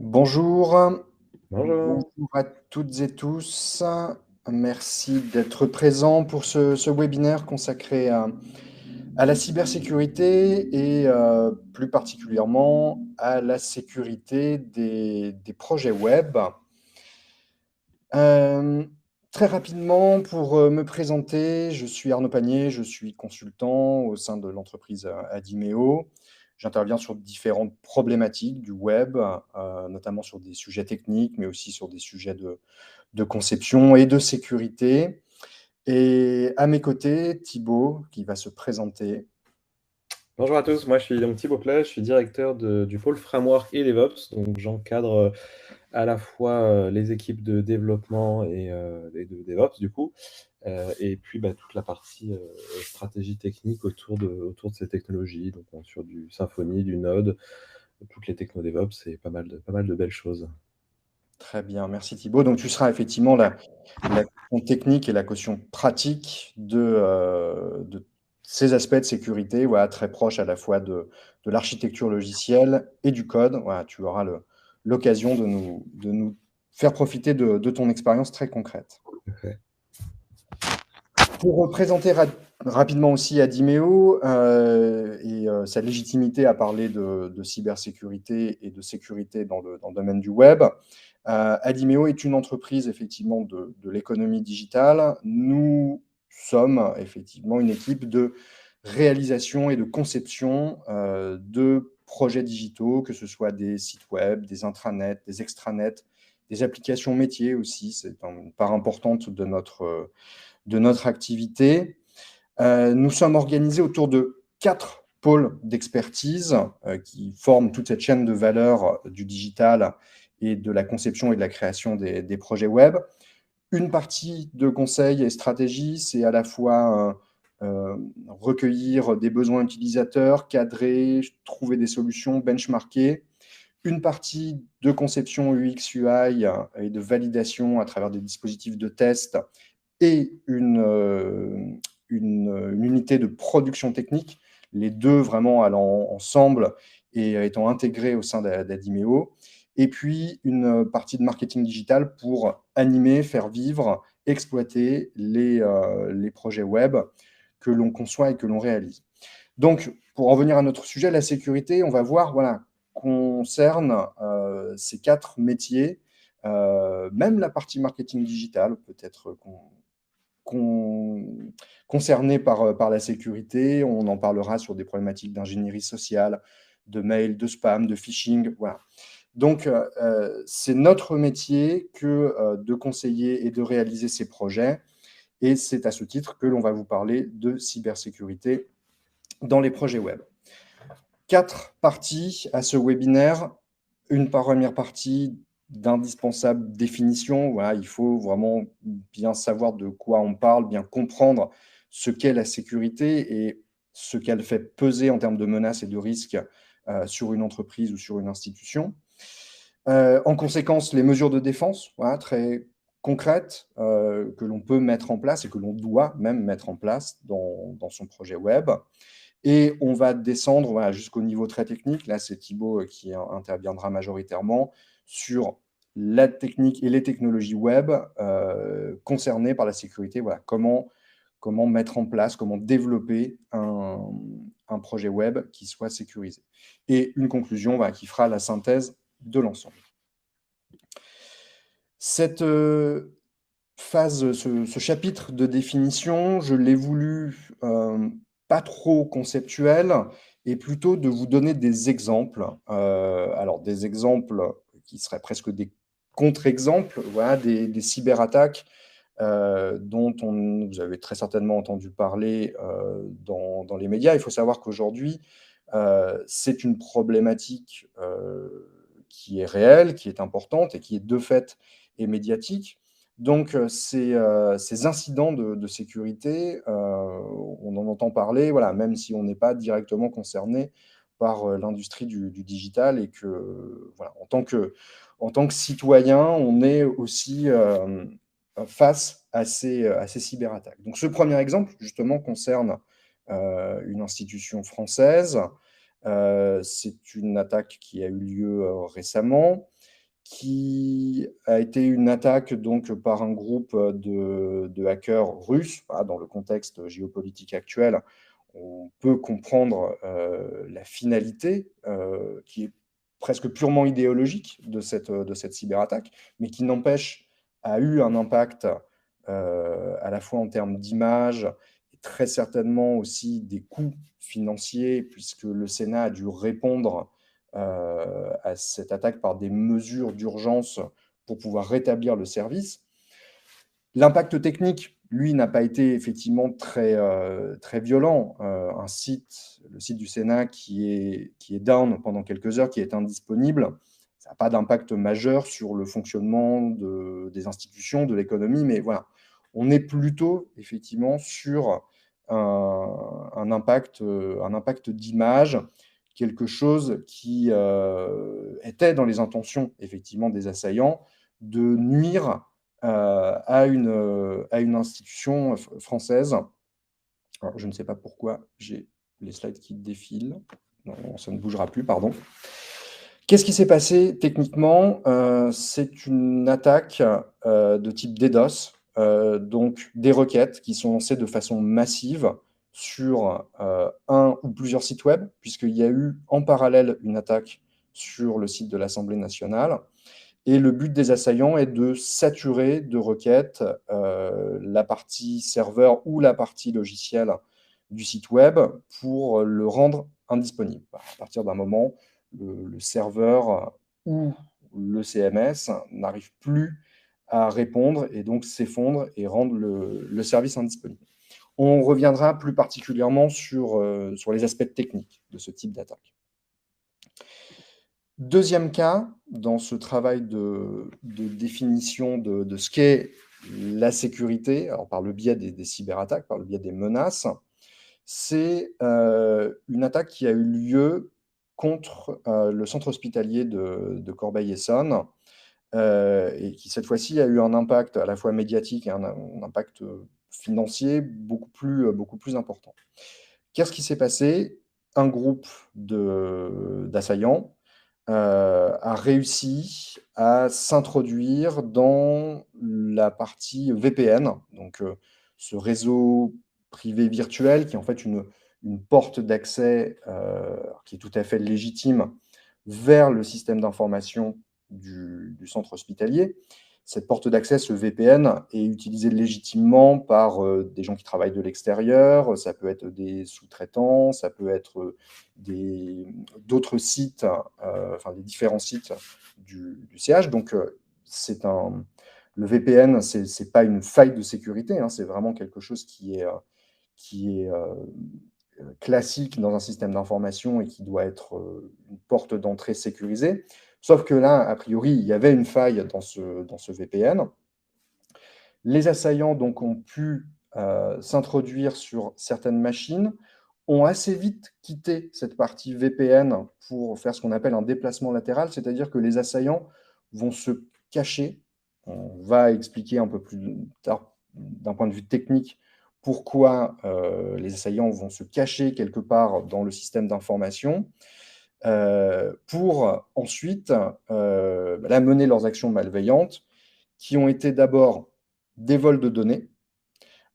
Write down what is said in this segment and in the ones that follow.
Bonjour, Bonjour. bonjour à toutes et tous. Merci d'être présents pour ce webinaire consacré à la cybersécurité et plus particulièrement à la sécurité des projets web. Euh, Très rapidement, pour me présenter, je suis Arnaud Panier, je suis consultant au sein de l'entreprise Adimeo. J'interviens sur différentes problématiques du web, notamment sur des sujets techniques, mais aussi sur des sujets de conception et de sécurité. Et à mes côtés, Thibaut, qui va se présenter. Bonjour à tous, moi je suis donc Thibaut Plage, je suis directeur du pôle Framework et DevOps, donc j'encadre à la fois les équipes de développement et de DevOps du coup, et puis toute la partie stratégie technique autour de ces technologies, donc sur du Symfony, du Node, toutes les techno DevOps et pas mal de belles choses. Très bien, merci Thibaut. Donc tu seras effectivement la caution technique et la caution pratique de ces aspects de sécurité, voilà, très proches à la fois de l'architecture logicielle et du code. Voilà, tu auras l'occasion de nous faire profiter de ton expérience très concrète. Parfait. Pour présenter rapidement aussi Adimeo et sa légitimité à parler de cybersécurité et de sécurité dans le domaine du web, Adimeo est une entreprise effectivement de l'économie digitale. Nous sommes effectivement une équipe de réalisation et de conception de projets digitaux, que ce soit des sites web, des intranets, des extranets, des applications métiers aussi. C'est une part importante de notre activité. Nous sommes organisés autour de 4 pôles d'expertise qui forment toute cette chaîne de valeur du digital et de la conception et de la création des projets web. Une partie de conseil et stratégie, c'est à la fois recueillir des besoins utilisateurs, cadrer, trouver des solutions, benchmarker. Une partie de conception UX, UI et de validation à travers des dispositifs de test et une unité de production technique, les deux vraiment allant ensemble et étant intégrés au sein d'Adimeo. Et puis une partie de marketing digital pour animer, faire vivre, exploiter les projets web que l'on conçoit et que l'on réalise. Donc, pour en venir à notre sujet, la sécurité, on va voir, voilà, concerne ces 4 métiers, même la partie marketing digital peut être concernés par la sécurité. On en parlera sur des problématiques d'ingénierie sociale, de mail, de spam, de phishing. Voilà. Donc, c'est notre métier que de conseiller et de réaliser ces projets. Et c'est à ce titre que l'on va vous parler de cybersécurité dans les projets web. 4 parties à ce webinaire. Une première partie d'indispensable définition. Voilà, il faut vraiment bien savoir de quoi on parle, bien comprendre ce qu'est la sécurité et ce qu'elle fait peser en termes de menaces et de risques sur une entreprise ou sur une institution. En conséquence, les mesures de défense, voilà, très concrètes, que l'on peut mettre en place et que l'on doit même mettre en place dans son projet web. Et on va descendre voilà, jusqu'au niveau très technique. Là, c'est Thibaut qui interviendra majoritairement sur la technique et les technologies web concernées par la sécurité. Voilà, comment mettre en place, comment développer un projet web qui soit sécurisé. Et une conclusion voilà, qui fera la synthèse de l'ensemble. Cette phase, ce chapitre de définition, je l'ai voulu pas trop conceptuel et plutôt de vous donner des exemples. Alors, des exemples qui seraient presque des contre-exemples, voilà, des cyberattaques dont vous avez très certainement entendu parler dans les médias. Il faut savoir qu'aujourd'hui, c'est une problématique qui est réelle, qui est importante et qui est de fait et médiatique. Donc, ces incidents de sécurité, on en entend parler, voilà, même si on n'est pas directement concerné par l'industrie du digital et que, voilà, en tant que citoyen, on est aussi face à ces cyberattaques. Donc, ce premier exemple, justement, concerne une institution française. C'est une attaque qui a eu lieu récemment. qui a été une attaque donc par un groupe de hackers russes. Voilà, dans le contexte géopolitique actuel, on peut comprendre la finalité qui est presque purement idéologique de cette cyberattaque, mais qui n'empêche a eu un impact à la fois en termes d'image et très certainement aussi des coûts financiers, puisque le Sénat a dû répondre à cette attaque par des mesures d'urgence pour pouvoir rétablir le service. L'impact technique, lui, n'a pas été effectivement très violent. Un site, le site du Sénat, qui est down pendant quelques heures, qui est indisponible, ça n'a pas d'impact majeur sur le fonctionnement des institutions, de l'économie, mais voilà, on est plutôt effectivement sur un impact d'image, quelque chose qui était dans les intentions effectivement des assaillants de nuire à une institution française. Alors, je ne sais pas pourquoi j'ai les slides qui défilent. Non, ça ne bougera plus, pardon. Qu'est-ce qui s'est passé techniquement? C'est une attaque de type DDoS, donc des requêtes qui sont lancées de façon massive sur un ou plusieurs sites web, puisqu'il y a eu en parallèle une attaque sur le site de l'Assemblée nationale. Et le but des assaillants est de saturer de requêtes la partie serveur ou la partie logicielle du site web pour le rendre indisponible. À partir d'un moment, le serveur ou le CMS n'arrive plus à répondre et donc s'effondre et rendre le service indisponible. On reviendra plus particulièrement sur les aspects techniques de ce type d'attaque. Deuxième cas, dans ce travail de définition de ce qu'est la sécurité, alors par le biais des cyberattaques, par le biais des menaces, c'est une attaque qui a eu lieu contre le centre hospitalier de Corbeil-Essonnes et qui cette fois-ci a eu un impact à la fois médiatique et un impact financier beaucoup plus important. Qu'est-ce qui s'est passé? Un groupe d'assaillants a réussi à s'introduire dans la partie VPN, donc ce réseau privé virtuel qui est en fait une porte d'accès qui est tout à fait légitime vers le système d'information du centre hospitalier. Cette porte d'accès, ce VPN, est utilisé légitimement par des gens qui travaillent de l'extérieur, ça peut être des sous-traitants, ça peut être d'autres sites, enfin des différents sites du CH. Donc, le VPN, ce n'est pas une faille de sécurité, hein, c'est vraiment quelque chose qui est classique dans un système d'information et qui doit être une porte d'entrée sécurisée. Sauf que là, a priori, il y avait une faille dans ce VPN. Les assaillants donc ont pu s'introduire sur certaines machines, ont assez vite quitté cette partie VPN pour faire ce qu'on appelle un déplacement latéral, c'est-à-dire que les assaillants vont se cacher. On va expliquer un peu plus tard, d'un point de vue technique, pourquoi les assaillants vont se cacher quelque part dans le système d'information pour ensuite mener leurs actions malveillantes, qui ont été d'abord des vols de données.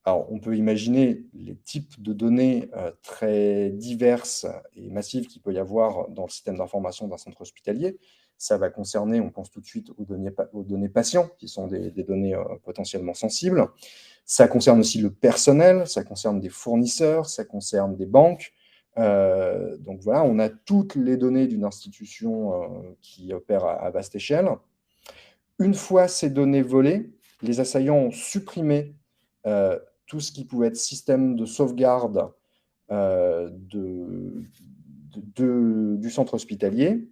Alors, on peut imaginer les types de données très diverses et massives qu'il peut y avoir dans le système d'information d'un centre hospitalier. Ça va concerner, on pense tout de suite aux données patients, qui sont des données potentiellement sensibles. Ça concerne aussi le personnel, ça concerne des fournisseurs, ça concerne des banques. Donc voilà, on a toutes les données d'une institution qui opère à vaste échelle. Une fois ces données volées, les assaillants ont supprimé tout ce qui pouvait être système de sauvegarde du centre hospitalier.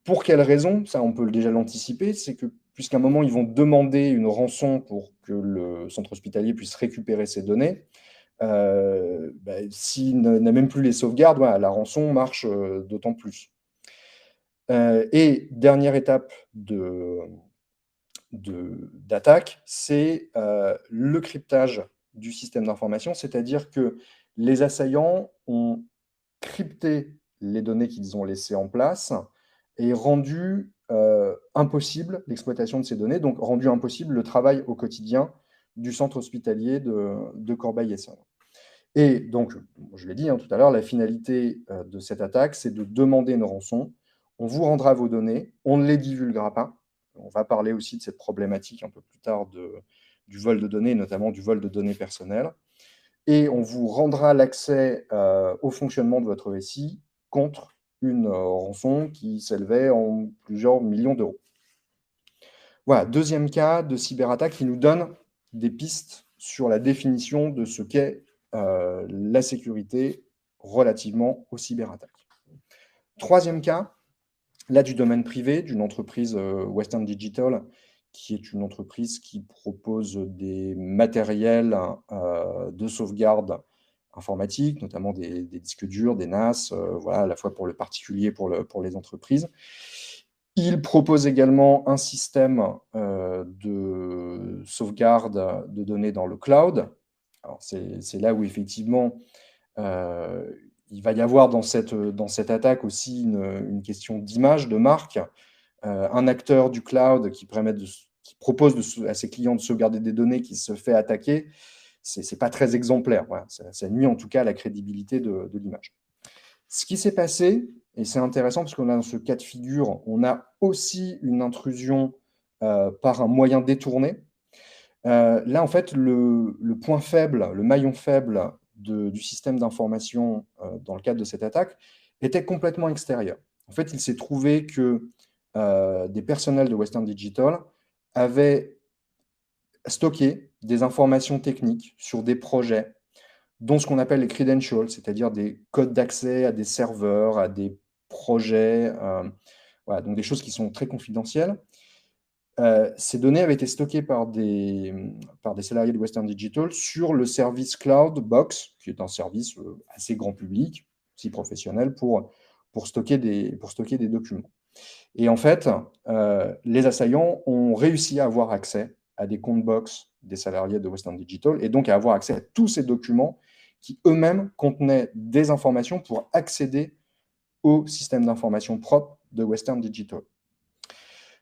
Pour quelle raison? Ça, on peut déjà l'anticiper, c'est que puisqu'à un moment, ils vont demander une rançon pour que le centre hospitalier puisse récupérer ces données, s'il n'a même plus les sauvegardes, voilà, la rançon marche d'autant plus. Et dernière étape d'attaque, c'est le cryptage du système d'information, c'est-à-dire que les assaillants ont crypté les données qu'ils ont laissées en place et rendu impossible l'exploitation de ces données, donc rendu impossible le travail au quotidien du centre hospitalier de Corbeil-Essonnes. Et donc, je l'ai dit tout à l'heure, la finalité de cette attaque, c'est de demander une rançon. On vous rendra vos données, on ne les divulguera pas. On va parler aussi de cette problématique un peu plus tard du vol de données, notamment du vol de données personnelles. Et on vous rendra l'accès au fonctionnement de votre SI contre une rançon qui s'élevait en plusieurs millions d'euros. Voilà, deuxième cas de cyberattaque qui nous donne des pistes sur la définition de ce qu'est la sécurité relativement aux cyberattaques. Troisième cas, là du domaine privé, d'une entreprise Western Digital, qui est une entreprise qui propose des matériels de sauvegarde informatique, notamment des disques durs, des NAS, voilà, à la fois pour le particulier et pour les entreprises. Il propose également un système de sauvegarde de données dans le cloud. Alors c'est là où effectivement il va y avoir dans cette attaque aussi une question d'image, de marque. Un acteur du cloud qui propose à ses clients de sauvegarder des données qui se fait attaquer, c'est pas très exemplaire. Voilà, ça nuit en tout cas à la crédibilité de l'image. Ce qui s'est passé, et c'est intéressant parce qu'on a dans ce cas de figure, on a aussi une intrusion par un moyen détourné. Là, en fait, le point faible, le maillon faible du système d'information dans le cadre de cette attaque était complètement extérieur. En fait, il s'est trouvé que des personnels de Western Digital avaient stocké des informations techniques sur des projets, dont ce qu'on appelle les credentials, c'est-à-dire des codes d'accès à des serveurs, à des projets, voilà, donc des choses qui sont très confidentielles. Ces données avaient été stockées par des salariés de Western Digital sur le service Cloud Box, qui est un service assez grand public, aussi professionnel, pour stocker des documents. Et en fait, les assaillants ont réussi à avoir accès à des comptes box des salariés de Western Digital et donc à avoir accès à tous ces documents qui eux-mêmes contenaient des informations pour accéder au système d'information propre de Western Digital.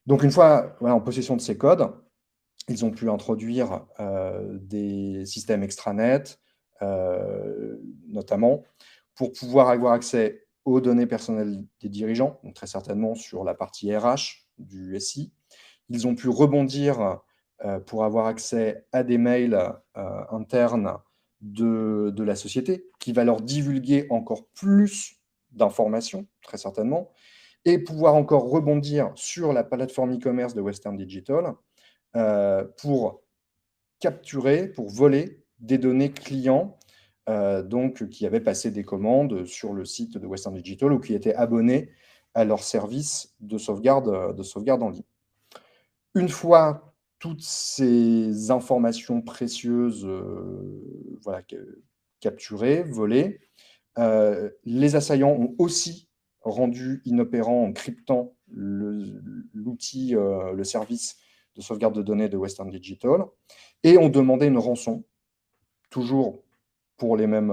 Donc une fois en possession de ces codes, ils ont pu introduire des systèmes extranet, notamment, pour pouvoir avoir accès aux données personnelles des dirigeants, donc très certainement sur la partie RH du SI. Ils ont pu rebondir pour avoir accès à des mails internes de la société, qui va leur divulguer encore plus d'informations, très certainement, et pouvoir encore rebondir sur la plateforme e-commerce de Western Digital pour capturer, pour voler des données clients donc, qui avaient passé des commandes sur le site de Western Digital ou qui étaient abonnés à leur service de sauvegarde en ligne. Une fois toutes ces informations précieuses voilà, capturées, volées, les assaillants ont aussi rendu inopérant en cryptant l'outil, le service de sauvegarde de données de Western Digital et ont demandé une rançon, toujours pour les mêmes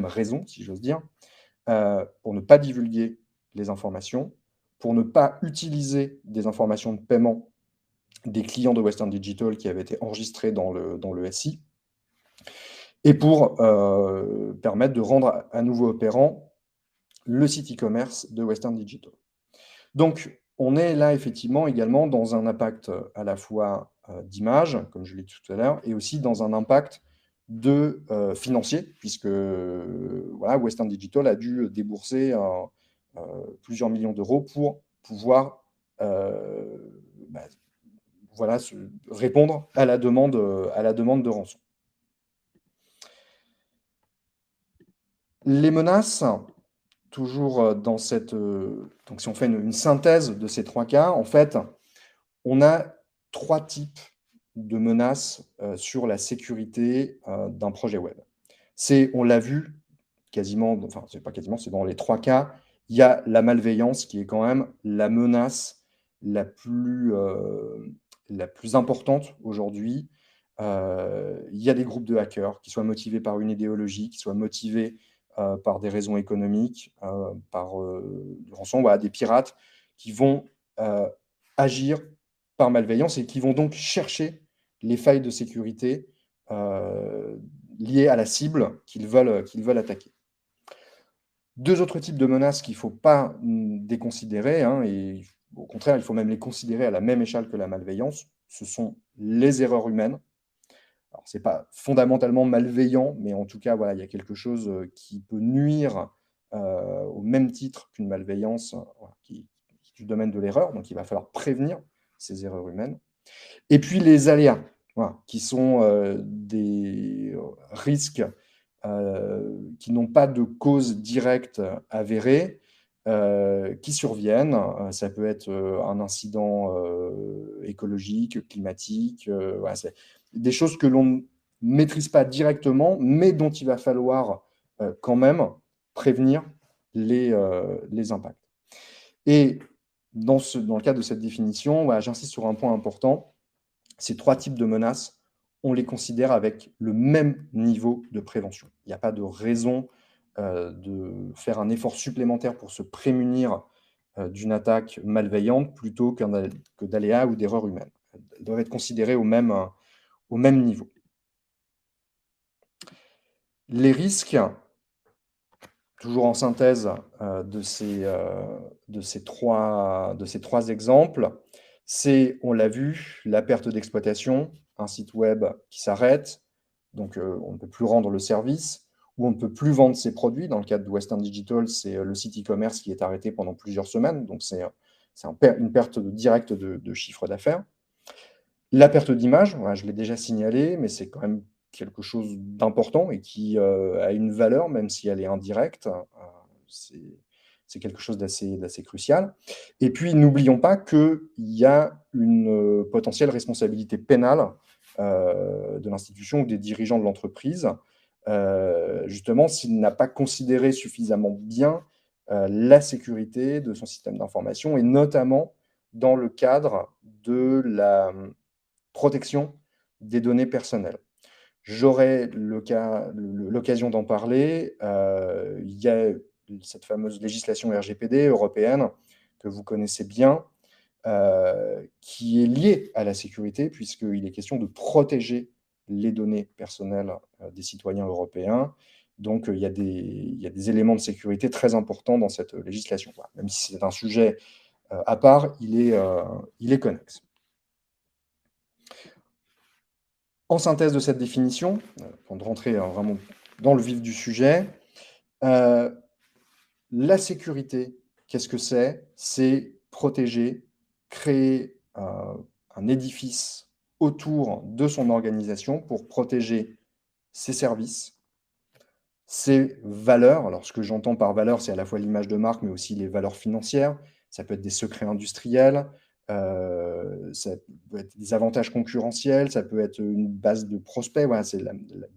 raisons, si j'ose dire, pour ne pas divulguer les informations, pour ne pas utiliser des informations de paiement des clients de Western Digital qui avaient été enregistrés dans le SI, et pour permettre de rendre à nouveau opérant le site e-commerce de Western Digital. Donc, on est là effectivement également dans un impact à la fois d'image, comme je l'ai dit tout à l'heure, et aussi dans un impact financier, puisque voilà, Western Digital a dû débourser plusieurs millions d'euros pour pouvoir voilà, répondre à la demande de rançon. Les menaces, toujours dans cette... donc si on fait une synthèse de ces trois cas, en fait, on a trois types de menaces sur la sécurité d'un projet web. On l'a vu quasiment, enfin c'est pas quasiment, c'est dans les trois cas, il y a la malveillance qui est quand même la menace la plus importante aujourd'hui. Il y a des groupes de hackers qui soient motivés par une idéologie, qui soient motivés par des raisons économiques, par rançon, voilà, des pirates qui vont agir par malveillance et qui vont donc chercher les failles de sécurité liées à la cible qu'ils veulent attaquer. Deux autres types de menaces qu'il ne faut pas déconsidérer, hein, et au contraire, il faut même les considérer à la même échelle que la malveillance, ce sont les erreurs humaines. Alors, ce n'est pas fondamentalement malveillant, mais en tout cas, voilà, il y a quelque chose qui peut nuire au même titre qu'une malveillance voilà, qui est du domaine de l'erreur, donc il va falloir prévenir ces erreurs humaines. Et puis les aléas, voilà, qui sont des risques qui n'ont pas de cause directe avérée, qui surviennent. Ça peut être un incident écologique, climatique, voilà, c'est des choses que l'on ne maîtrise pas directement, mais dont il va falloir quand même prévenir les impacts. Et dans le cadre de cette définition, voilà, j'insiste sur un point important. Ces trois types de menaces, on les considère avec le même niveau de prévention. Il n'y a pas de raison de faire un effort supplémentaire pour se prémunir d'une attaque malveillante plutôt que d'aléas ou d'erreurs humaines. Elles doivent être considérées au même niveau. Les risques, toujours en synthèse de ces trois exemples, c'est, on l'a vu, la perte d'exploitation, un site web qui s'arrête, donc on ne peut plus rendre le service, ou on ne peut plus vendre ses produits. Dans le cadre de Western Digital, c'est le site e-commerce qui est arrêté pendant plusieurs semaines, donc c'est une perte directe de chiffre d'affaires. La perte d'image, voilà, je l'ai déjà signalé, mais c'est quand même quelque chose d'important et qui a une valeur, même si elle est indirecte. C'est quelque chose d'assez crucial. Et puis, n'oublions pas qu'il y a une potentielle responsabilité pénale de l'institution ou des dirigeants de l'entreprise, justement, s'il n'a pas considéré suffisamment bien la sécurité de son système d'information, et notamment dans le cadre de la protection des données personnelles. J'aurai l'occasion d'en parler. Il y a cette fameuse législation RGPD européenne que vous connaissez bien, qui est liée à la sécurité, puisqu'il est question de protéger les données personnelles des citoyens européens. Donc, il y a des éléments de sécurité très importants dans cette législation. Même si c'est un sujet à part, il est connexe. En synthèse de cette définition, avant de rentrer vraiment dans le vif du sujet, la sécurité, qu'est-ce que c'est? C'est protéger, créer un édifice autour de son organisation pour protéger ses services, ses valeurs. Alors, ce que j'entends par valeur, c'est à la fois l'image de marque, mais aussi les valeurs financières. Ça peut être des secrets industriels, ça peut être des avantages concurrentiels, ça peut être une base de prospects. Voilà, c'est la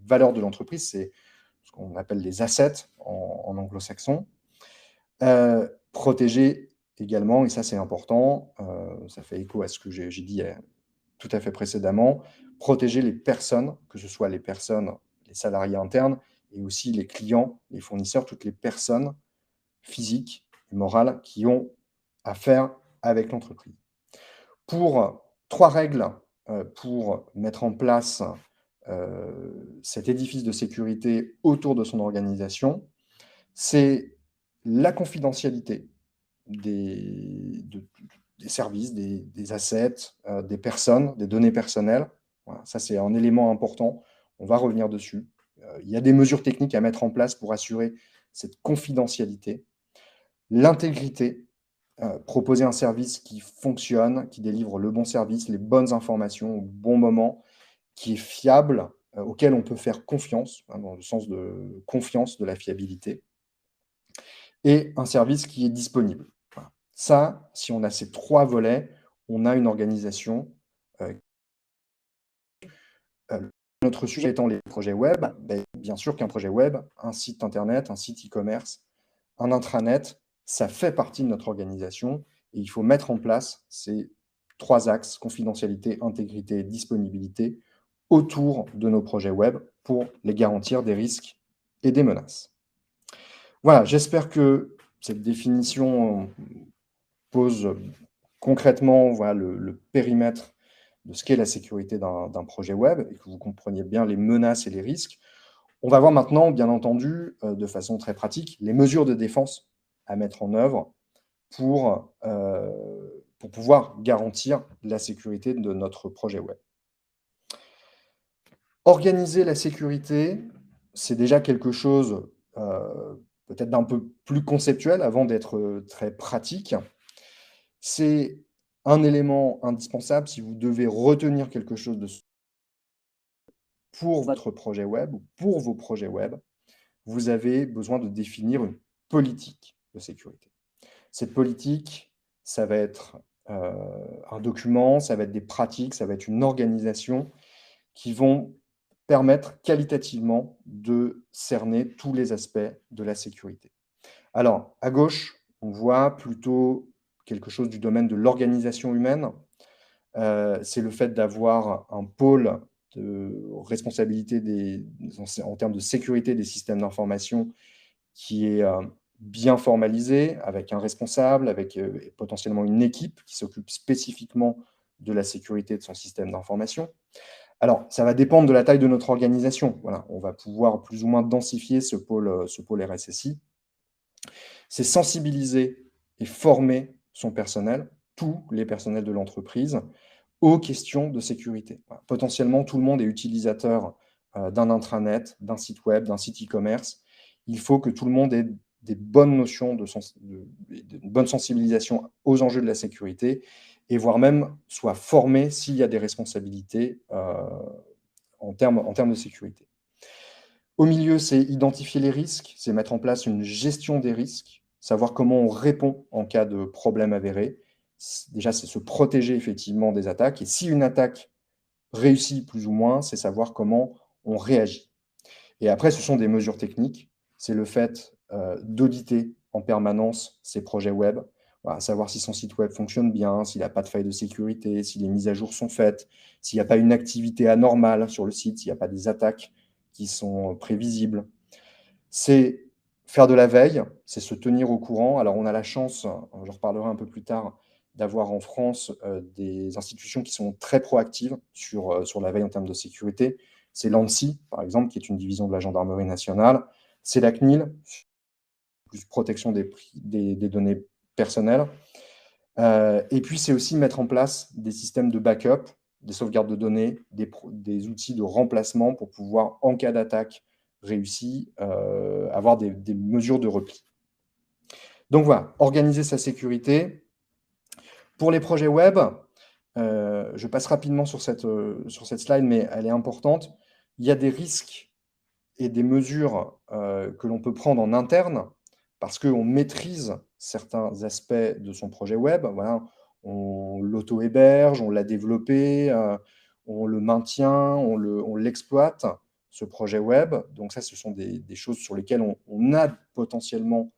valeur de l'entreprise, c'est ce qu'on appelle les assets en anglo-saxon. Protéger également, et ça c'est important, ça fait écho à ce que j'ai dit tout à fait précédemment, protéger les personnes, que ce soit les personnes, les salariés internes, et aussi les clients, les fournisseurs, toutes les personnes physiques et morales qui ont affaire avec l'entreprise. Pour 3 règles pour mettre en place cet édifice de sécurité autour de son organisation, c'est la confidentialité des services, des assets, des personnes, des données personnelles. Voilà, ça, c'est un élément important. On va revenir dessus. Il y a des mesures techniques à mettre en place pour assurer cette confidentialité. L'intégrité, proposer un service qui fonctionne, qui délivre le bon service, les bonnes informations au bon moment, qui est fiable, auquel on peut faire confiance, hein, dans le sens de confiance, de la fiabilité, et un service qui est disponible. Voilà. Ça, si on a ces 3 volets, on a une organisation. Notre sujet étant les projets web, bien sûr qu'un projet web, un site internet, un site e-commerce, un intranet, ça fait partie de notre organisation et il faut mettre en place ces 3 axes, confidentialité, intégrité, disponibilité, autour de nos projets web pour les garantir des risques et des menaces. Voilà, j'espère que cette définition pose concrètement voilà, le périmètre de ce qu'est la sécurité d'un projet web et que vous compreniez bien les menaces et les risques, on va voir maintenant, bien entendu, de façon très pratique, les mesures de défense à mettre en œuvre pour pouvoir garantir la sécurité de notre projet web. Organiser la sécurité, c'est déjà quelque chose peut-être d'un peu plus conceptuel avant d'être très pratique. C'est un élément indispensable si vous devez retenir quelque chose pour votre projet web ou pour vos projets web, vous avez besoin de définir une politique de sécurité. Cette politique, ça va être un document, ça va être des pratiques, ça va être une organisation qui vont permettre qualitativement de cerner tous les aspects de la sécurité. Alors, à gauche, on voit plutôt quelque chose du domaine de l'organisation humaine. C'est le fait d'avoir un pôle de responsabilité en termes de sécurité des systèmes d'information qui est bien formalisé, avec un responsable, avec potentiellement une équipe qui s'occupe spécifiquement de la sécurité de son système d'information. Alors, ça va dépendre de la taille de notre organisation. Voilà, on va pouvoir plus ou moins densifier ce pôle RSSI. C'est sensibiliser et former son personnel, tous les personnels de l'entreprise, aux questions de sécurité. Voilà. Potentiellement, tout le monde est utilisateur d'un intranet, d'un site web, d'un site e-commerce. Il faut que tout le monde ait des bonnes notions de bonne sensibilisation aux enjeux de la sécurité et voire même soit formé s'il y a des responsabilités en termes de sécurité. Au milieu, c'est identifier les risques, c'est mettre en place une gestion des risques, savoir comment on répond en cas de problème avéré. Déjà, c'est se protéger effectivement des attaques. Et si une attaque réussit plus ou moins, c'est savoir comment on réagit. Et après, ce sont des mesures techniques. C'est le fait d'auditer en permanence ses projets web, voilà, savoir si son site web fonctionne bien, s'il n'a pas de faille de sécurité, si les mises à jour sont faites, s'il n'y a pas une activité anormale sur le site, s'il n'y a pas des attaques qui sont prévisibles. C'est faire de la veille, c'est se tenir au courant. Alors, on a la chance, je reparlerai un peu plus tard, d'avoir en France des institutions qui sont très proactives sur la veille en termes de sécurité. C'est l'ANSSI, par exemple, qui est une division de la gendarmerie nationale. C'est la CNIL, plus protection des données personnelles. Et puis, c'est aussi mettre en place des systèmes de backup, des sauvegardes de données, des outils de remplacement pour pouvoir, en cas d'attaque réussie, avoir des mesures de repli. Donc voilà, organiser sa sécurité. Pour les projets web, je passe rapidement sur cette slide, mais elle est importante. Il y a des risques et des mesures que l'on peut prendre en interne parce qu'on maîtrise certains aspects de son projet web. Voilà, on l'auto-héberge, on l'a développé, on le maintient, on l'exploite, ce projet web. Donc ça, ce sont des choses sur lesquelles on a potentiellement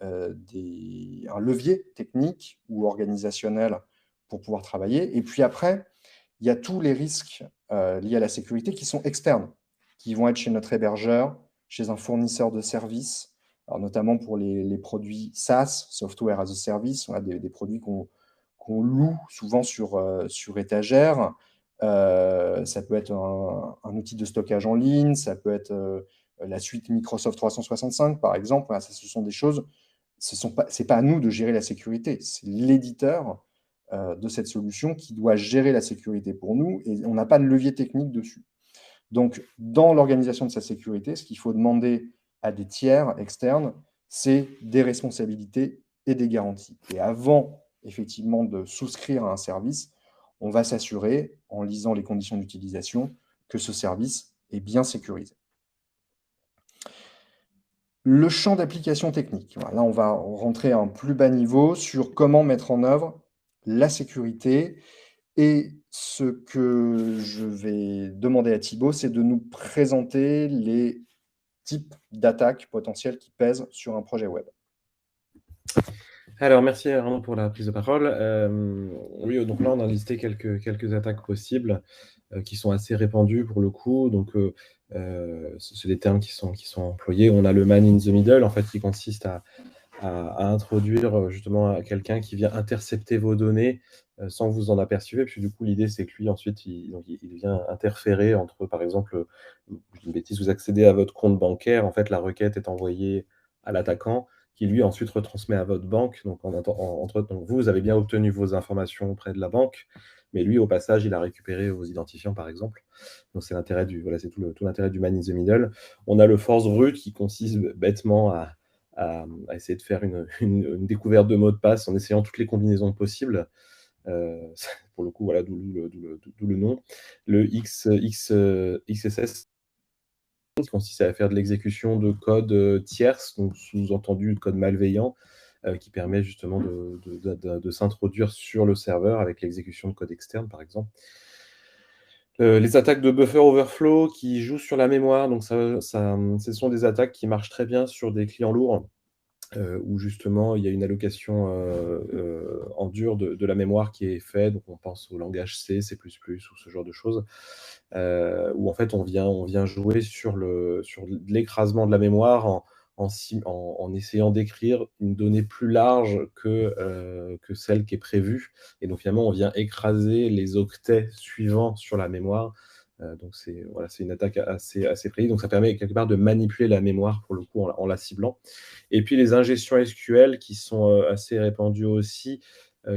un levier technique ou organisationnel pour pouvoir travailler. Et puis après, il y a tous les risques liés à la sécurité qui sont externes, qui vont être chez notre hébergeur, chez un fournisseur de services, alors notamment pour les produits SaaS, Software as a Service, on a des produits qu'on loue souvent sur étagère. Ça peut être un outil de stockage en ligne, ça peut être la suite Microsoft 365, par exemple. Voilà, ce sont des choses, ce n'est pas à nous de gérer la sécurité, c'est l'éditeur de cette solution qui doit gérer la sécurité pour nous, et on n'a pas de levier technique dessus. Donc, dans l'organisation de sa sécurité, ce qu'il faut demander à des tiers externes, c'est des responsabilités et des garanties. Et avant, effectivement, de souscrire à un service, on va s'assurer, en lisant les conditions d'utilisation, que ce service est bien sécurisé. Le champ d'application technique. Là, on va rentrer à un plus bas niveau sur comment mettre en œuvre la sécurité. Et ce que je vais demander à Thibaut, c'est de nous présenter les types d'attaques potentielles qui pèsent sur un projet web. Alors, merci vraiment pour la prise de parole. Oui, donc là, on a listé quelques attaques possibles qui sont assez répandues pour le coup. Donc, c'est des termes qui sont employés. On a le man in the middle, en fait, qui consiste à introduire justement à quelqu'un qui vient intercepter vos données sans que vous en apercevez. Puis du coup, l'idée, c'est que lui, ensuite, il vient interférer entre, par exemple, je dis une bêtise, vous accédez à votre compte bancaire, en fait, la requête est envoyée à l'attaquant qui, lui, ensuite retransmet à votre banque. Donc, donc vous avez bien obtenu vos informations auprès de la banque, mais lui, au passage, il a récupéré vos identifiants, par exemple. Donc, c'est l'intérêt voilà, c'est tout l'intérêt du man in the middle. On a le force brute qui consiste bêtement à essayer de faire une découverte de mot de passe en essayant toutes les combinaisons possibles. Pour le coup, voilà, d'où le nom. Le XSS qui consiste à faire de l'exécution de code tierce, donc sous-entendu de code malveillant, qui permet justement de s'introduire sur le serveur avec l'exécution de code externe, par exemple. Les attaques de buffer overflow qui jouent sur la mémoire, donc ce sont des attaques qui marchent très bien sur des clients lourds. Où justement il y a une allocation en dur de la mémoire qui est faite. Donc on pense au langage C, C++ ou ce genre de choses, où en fait on vient jouer sur l'écrasement de la mémoire en essayant d'écrire une donnée plus large que celle qui est prévue. Et donc finalement on vient écraser les octets suivants sur la mémoire. Donc c'est une attaque assez précise. Donc ça permet quelque part de manipuler la mémoire pour le coup en la ciblant. Et puis les ingestions SQL qui sont assez répandues aussi,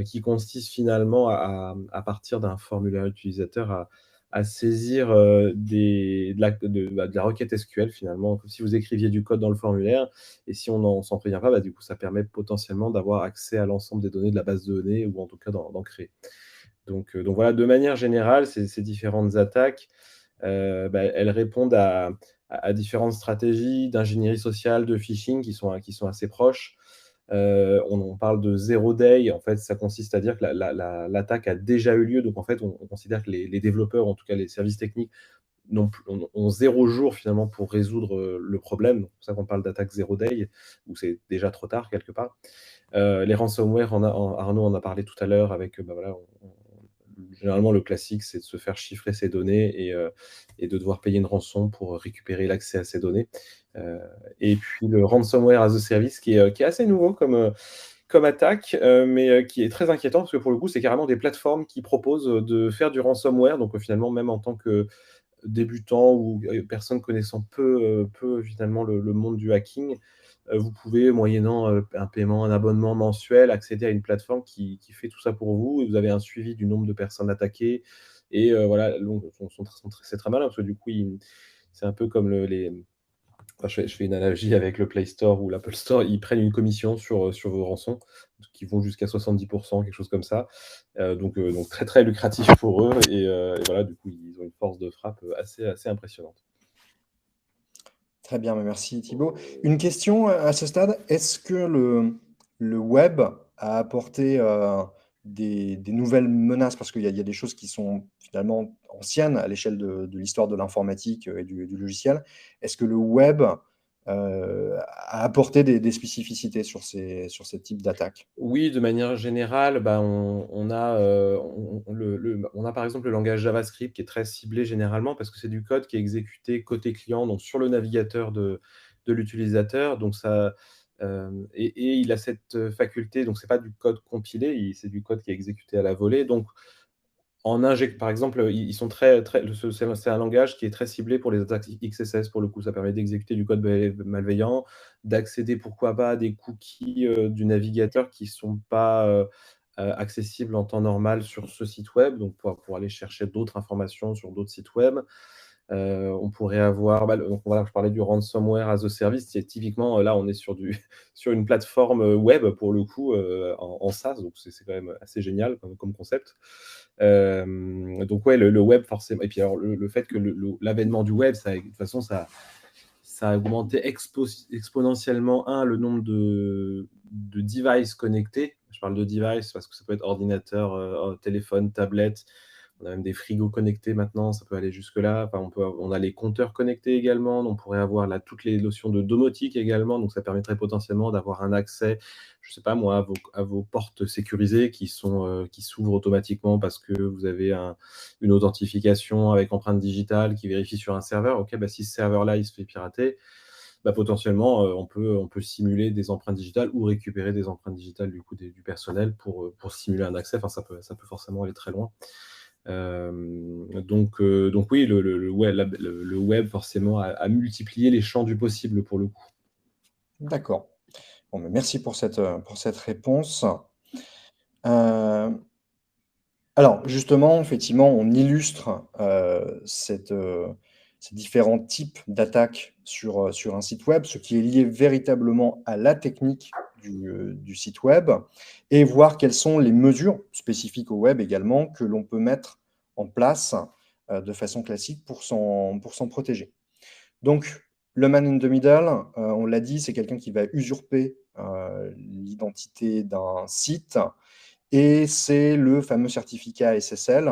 qui consistent finalement à partir d'un formulaire utilisateur à saisir de la requête SQL finalement, comme si vous écriviez du code dans le formulaire. Et si on s'en prévient pas, du coup, ça permet potentiellement d'avoir accès à l'ensemble des données de la base de données ou en tout cas d'en créer. Donc voilà, de manière générale, ces différentes attaques, elles répondent à différentes stratégies d'ingénierie sociale, de phishing qui sont assez proches. On parle de zero day. En fait, ça consiste à dire que l'attaque a déjà eu lieu. Donc, en fait, on considère que les développeurs, en tout cas les services techniques, ont 0 jour finalement pour résoudre le problème. C'est pour ça qu'on parle d'attaque zero day, où c'est déjà trop tard quelque part. Les ransomware, Arnaud en a parlé tout à l'heure avec, voilà, généralement, le classique, c'est de se faire chiffrer ses données et de devoir payer une rançon pour récupérer l'accès à ces données. Et puis le ransomware as a service qui est assez nouveau comme attaque, mais qui est très inquiétant parce que pour le coup, c'est carrément des plateformes qui proposent de faire du ransomware. Donc finalement, même en tant que débutant ou personne connaissant peu finalement le monde du hacking, vous pouvez, moyennant un paiement, un abonnement mensuel, accéder à une plateforme qui fait tout ça pour vous et vous avez un suivi du nombre de personnes attaquées et voilà, donc c'est très malin parce que du coup, c'est un peu comme enfin, je fais une analogie avec le Play Store ou l'Apple Store, ils prennent une commission sur vos rançons qui vont jusqu'à 70 quelque chose comme ça. Donc très, très lucratif pour eux et voilà, du coup, ils ont une force de frappe assez impressionnante. Très bien, merci Thibaut. Une question à ce stade, est-ce que le web a apporté des nouvelles menaces? Parce qu'il y a des choses qui sont finalement anciennes à l'échelle de l'histoire de l'informatique et du logiciel. Est-ce que le web a apporté des spécificités sur ces types d'attaques? Oui, de manière générale, on a par exemple le langage JavaScript qui est très ciblé généralement parce que c'est du code qui est exécuté côté client, donc sur le navigateur de l'utilisateur. Donc ça, et il a cette faculté, donc c'est pas du code compilé, c'est du code qui est exécuté à la volée. Donc par exemple, ils sont très c'est un langage qui est très ciblé pour les attaques XSS pour le coup. Ça permet d'exécuter du code malveillant, d'accéder pourquoi pas à des cookies, du navigateur qui sont pas, accessibles en temps normal sur ce site web, donc pour aller chercher d'autres informations sur d'autres sites web. On pourrait avoir, donc voilà, je parlais du ransomware as a service. C'est typiquement, là, on est sur sur une plateforme, web pour le coup, en SaaS, donc c'est quand même assez génial comme concept. Donc ouais, le web forcément et puis alors le fait que l'avènement du web, de toute façon, ça a augmenté exponentiellement, le nombre de devices connectés. Je parle de devices parce que ça peut être ordinateur, téléphone, tablette. On a même des frigos connectés maintenant, ça peut aller jusque-là. Enfin, on a les compteurs connectés également. On pourrait avoir là toutes les notions de domotique également. Donc, ça permettrait potentiellement d'avoir un accès, je ne sais pas moi, à vos portes sécurisées qui s'ouvrent automatiquement parce que vous avez une authentification avec empreinte digitale qui vérifie sur un serveur. Ok, si ce serveur-là il se fait pirater, potentiellement, on peut simuler des empreintes digitales ou récupérer des empreintes digitales du coup du personnel pour simuler un accès. Enfin, ça peut forcément aller très loin. Donc oui, le web forcément a multiplié les champs du possible pour le coup. D'accord. Bon, mais merci pour cette réponse. Euh, alors, justement, effectivement, on illustre ces différents types d'attaques sur un site web, ce qui est lié véritablement à la technique du site web, et voir quelles sont les mesures spécifiques au web également que l'on peut mettre en place de façon classique pour s'en protéger. Donc, le man in the middle, on l'a dit, c'est quelqu'un qui va usurper l'identité d'un site et c'est le fameux certificat SSL,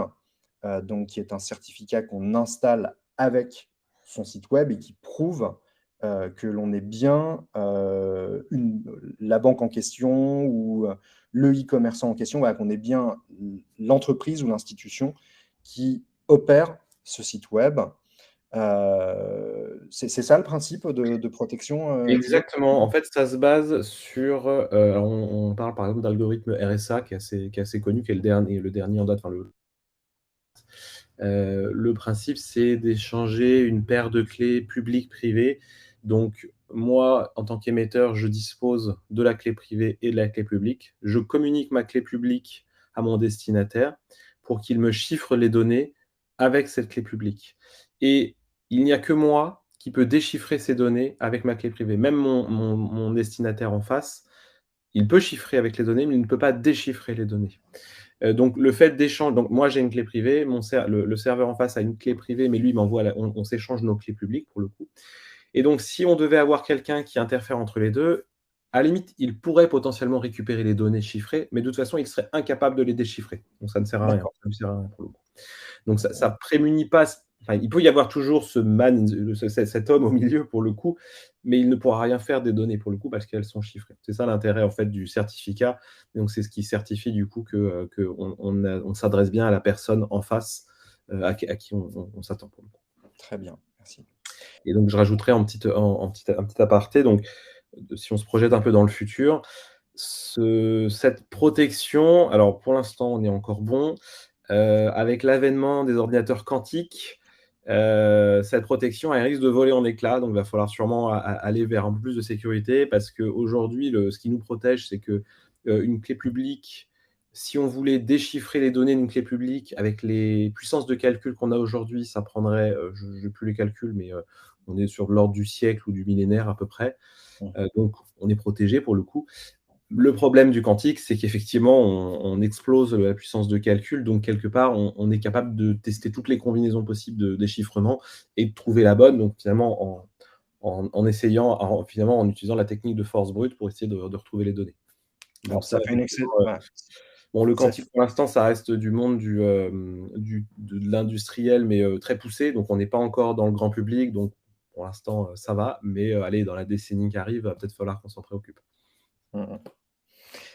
donc qui est un certificat qu'on installe avec son site web et qui prouve que l'on est bien la banque en question ou le e-commerçant en question, voilà, qu'on est bien l'entreprise ou l'institution qui opère ce site web. C'est ça le principe de protection, Thibaut? Exactement. En fait, ça se base sur, alors on parle par exemple d'algorithme RSA qui est assez connu, qui est le dernier en date, enfin le principe, c'est d'échanger une paire de clés publiques-privées. Donc moi, en tant qu'émetteur, je dispose de la clé privée et de la clé publique. Je communique ma clé publique à mon destinataire pour qu'il me chiffre les données avec cette clé publique. Et il n'y a que moi qui peux déchiffrer ces données avec ma clé privée. Même mon destinataire en face, il peut chiffrer avec les données, mais il ne peut pas déchiffrer les données. Donc le fait d'échange, donc moi j'ai une clé privée, le serveur en face a une clé privée, mais lui il m'envoie, on s'échange nos clés publiques pour le coup. Et donc si on devait avoir quelqu'un qui interfère entre les deux, à la limite, il pourrait potentiellement récupérer les données chiffrées, mais de toute façon, il serait incapable de les déchiffrer. Donc ça ne sert à rien, D'accord. ça ne sert à rien pour le coup. Donc ça prémunit pas. Enfin, il peut y avoir toujours cet homme au milieu pour le coup, mais il ne pourra rien faire des données pour le coup parce qu'elles sont chiffrées. C'est ça l'intérêt en fait du certificat. Donc c'est ce qui certifie du coup que on s'adresse bien à la personne en face à qui on s'attend pour le coup. Très bien, merci. Et donc je rajouterais un petit aparté. Donc si on se projette un peu dans le futur, cette protection, alors pour l'instant on est encore bon. Avec l'avènement des ordinateurs quantiques, cette protection, elle risque de voler en éclats, donc il va falloir sûrement aller vers un peu plus de sécurité parce qu'aujourd'hui, ce qui nous protège, c'est que une clé publique, si on voulait déchiffrer les données d'une clé publique avec les puissances de calcul qu'on a aujourd'hui, ça prendrait, je n'ai plus les calculs, mais on est sur l'ordre du siècle ou du millénaire à peu près. Mmh. Donc on est protégé pour le coup. Le problème du quantique, c'est qu'effectivement, on explose la puissance de calcul, donc quelque part, on est capable de tester toutes les combinaisons possibles de déchiffrement et de trouver la bonne, donc finalement en essayant, finalement en utilisant la technique de force brute pour essayer de retrouver les données. Alors Donc ça, ça fait une effectivement, voilà, bon, le ça quantique pour l'instant, ça reste du monde de l'industriel, mais très poussé, donc on n'est pas encore dans le grand public, donc pour l'instant, ça va, mais allez, dans la décennie qui arrive, va peut-être falloir qu'on s'en préoccupe. mmh mh.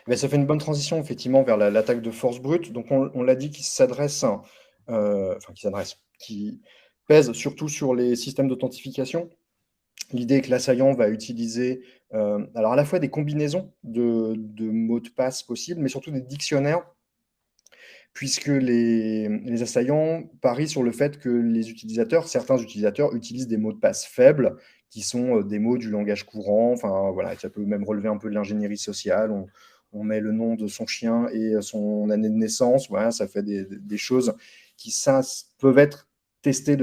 Mais ça fait une bonne transition effectivement vers l'attaque de force brute. Donc on l'a dit, qui s'adresse, enfin qui pèse surtout sur les systèmes d'authentification. L'idée est que l'assaillant va utiliser, alors à la fois des combinaisons de mots de passe possibles, mais surtout des dictionnaires, puisque les assaillants parient sur le fait que certains utilisateurs utilisent des mots de passe faibles, qui sont des mots du langage courant. Enfin voilà, ça peut même relever un peu de l'ingénierie sociale. On met le nom de son chien et son année de naissance. Voilà, ça fait des choses qui peuvent être testées,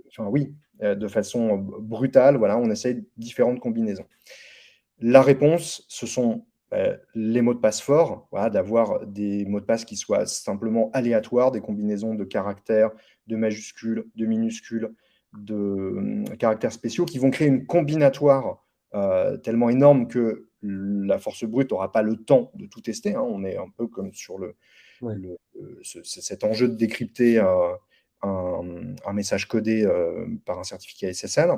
enfin oui, de façon brutale. Voilà, on essaye différentes combinaisons. La réponse, ce sont les mots de passe forts, voilà, d'avoir des mots de passe qui soient simplement aléatoires, des combinaisons de caractères, de majuscules, de minuscules, de caractères spéciaux qui vont créer une combinatoire tellement énorme que la force brute n'aura pas le temps de tout tester, hein. On est un peu comme sur Ouais. cet enjeu de décrypter un message codé par un certificat SSL.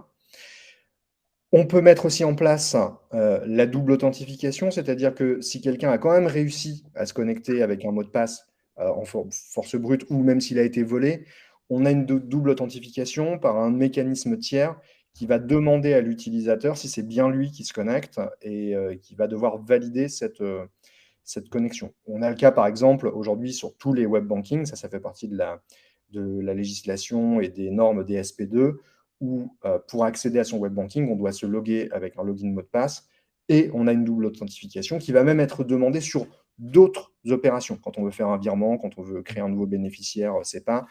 On peut mettre aussi en place la double authentification, c'est-à-dire que si quelqu'un a quand même réussi à se connecter avec un mot de passe en force brute ou même s'il a été volé, on a une double authentification par un mécanisme tiers qui va demander à l'utilisateur si c'est bien lui qui se connecte et qui va devoir valider cette connexion. On a le cas, par exemple, aujourd'hui sur tous les web banking, ça fait partie de la législation et des normes DSP2, où pour accéder à son web banking, on doit se loguer avec un login mot de passe et on a une double authentification qui va même être demandée sur d'autres opérations. Quand on veut faire un virement, quand on veut créer un nouveau bénéficiaire SEPA,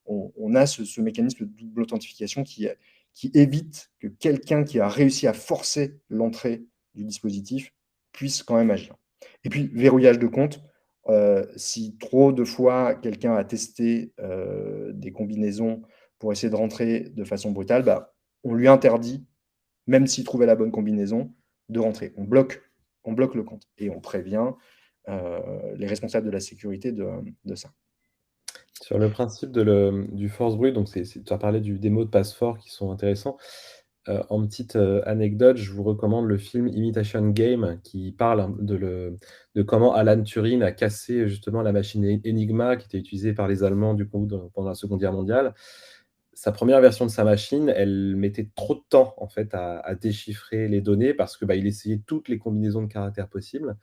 on a ce mécanisme de double authentification qui évite que quelqu'un qui a réussi à forcer l'entrée du dispositif puisse quand même agir. Et puis, verrouillage de compte. Si trop de fois quelqu'un a testé des combinaisons pour essayer de rentrer de façon brutale, bah, on lui interdit, même s'il trouvait la bonne combinaison, de rentrer. On bloque le compte et on prévient les responsables de la sécurité de ça. Sur le principe du force brute, donc tu as parlé des mots de passe forts qui sont intéressants. En petite anecdote, je vous recommande le film Imitation Game qui parle de comment Alan Turing a cassé justement la machine Enigma qui était utilisée par les Allemands du coup pendant la Seconde Guerre mondiale. Sa première version de sa machine, elle mettait trop de temps en fait à déchiffrer les données parce que il essayait toutes les combinaisons de caractères possibles.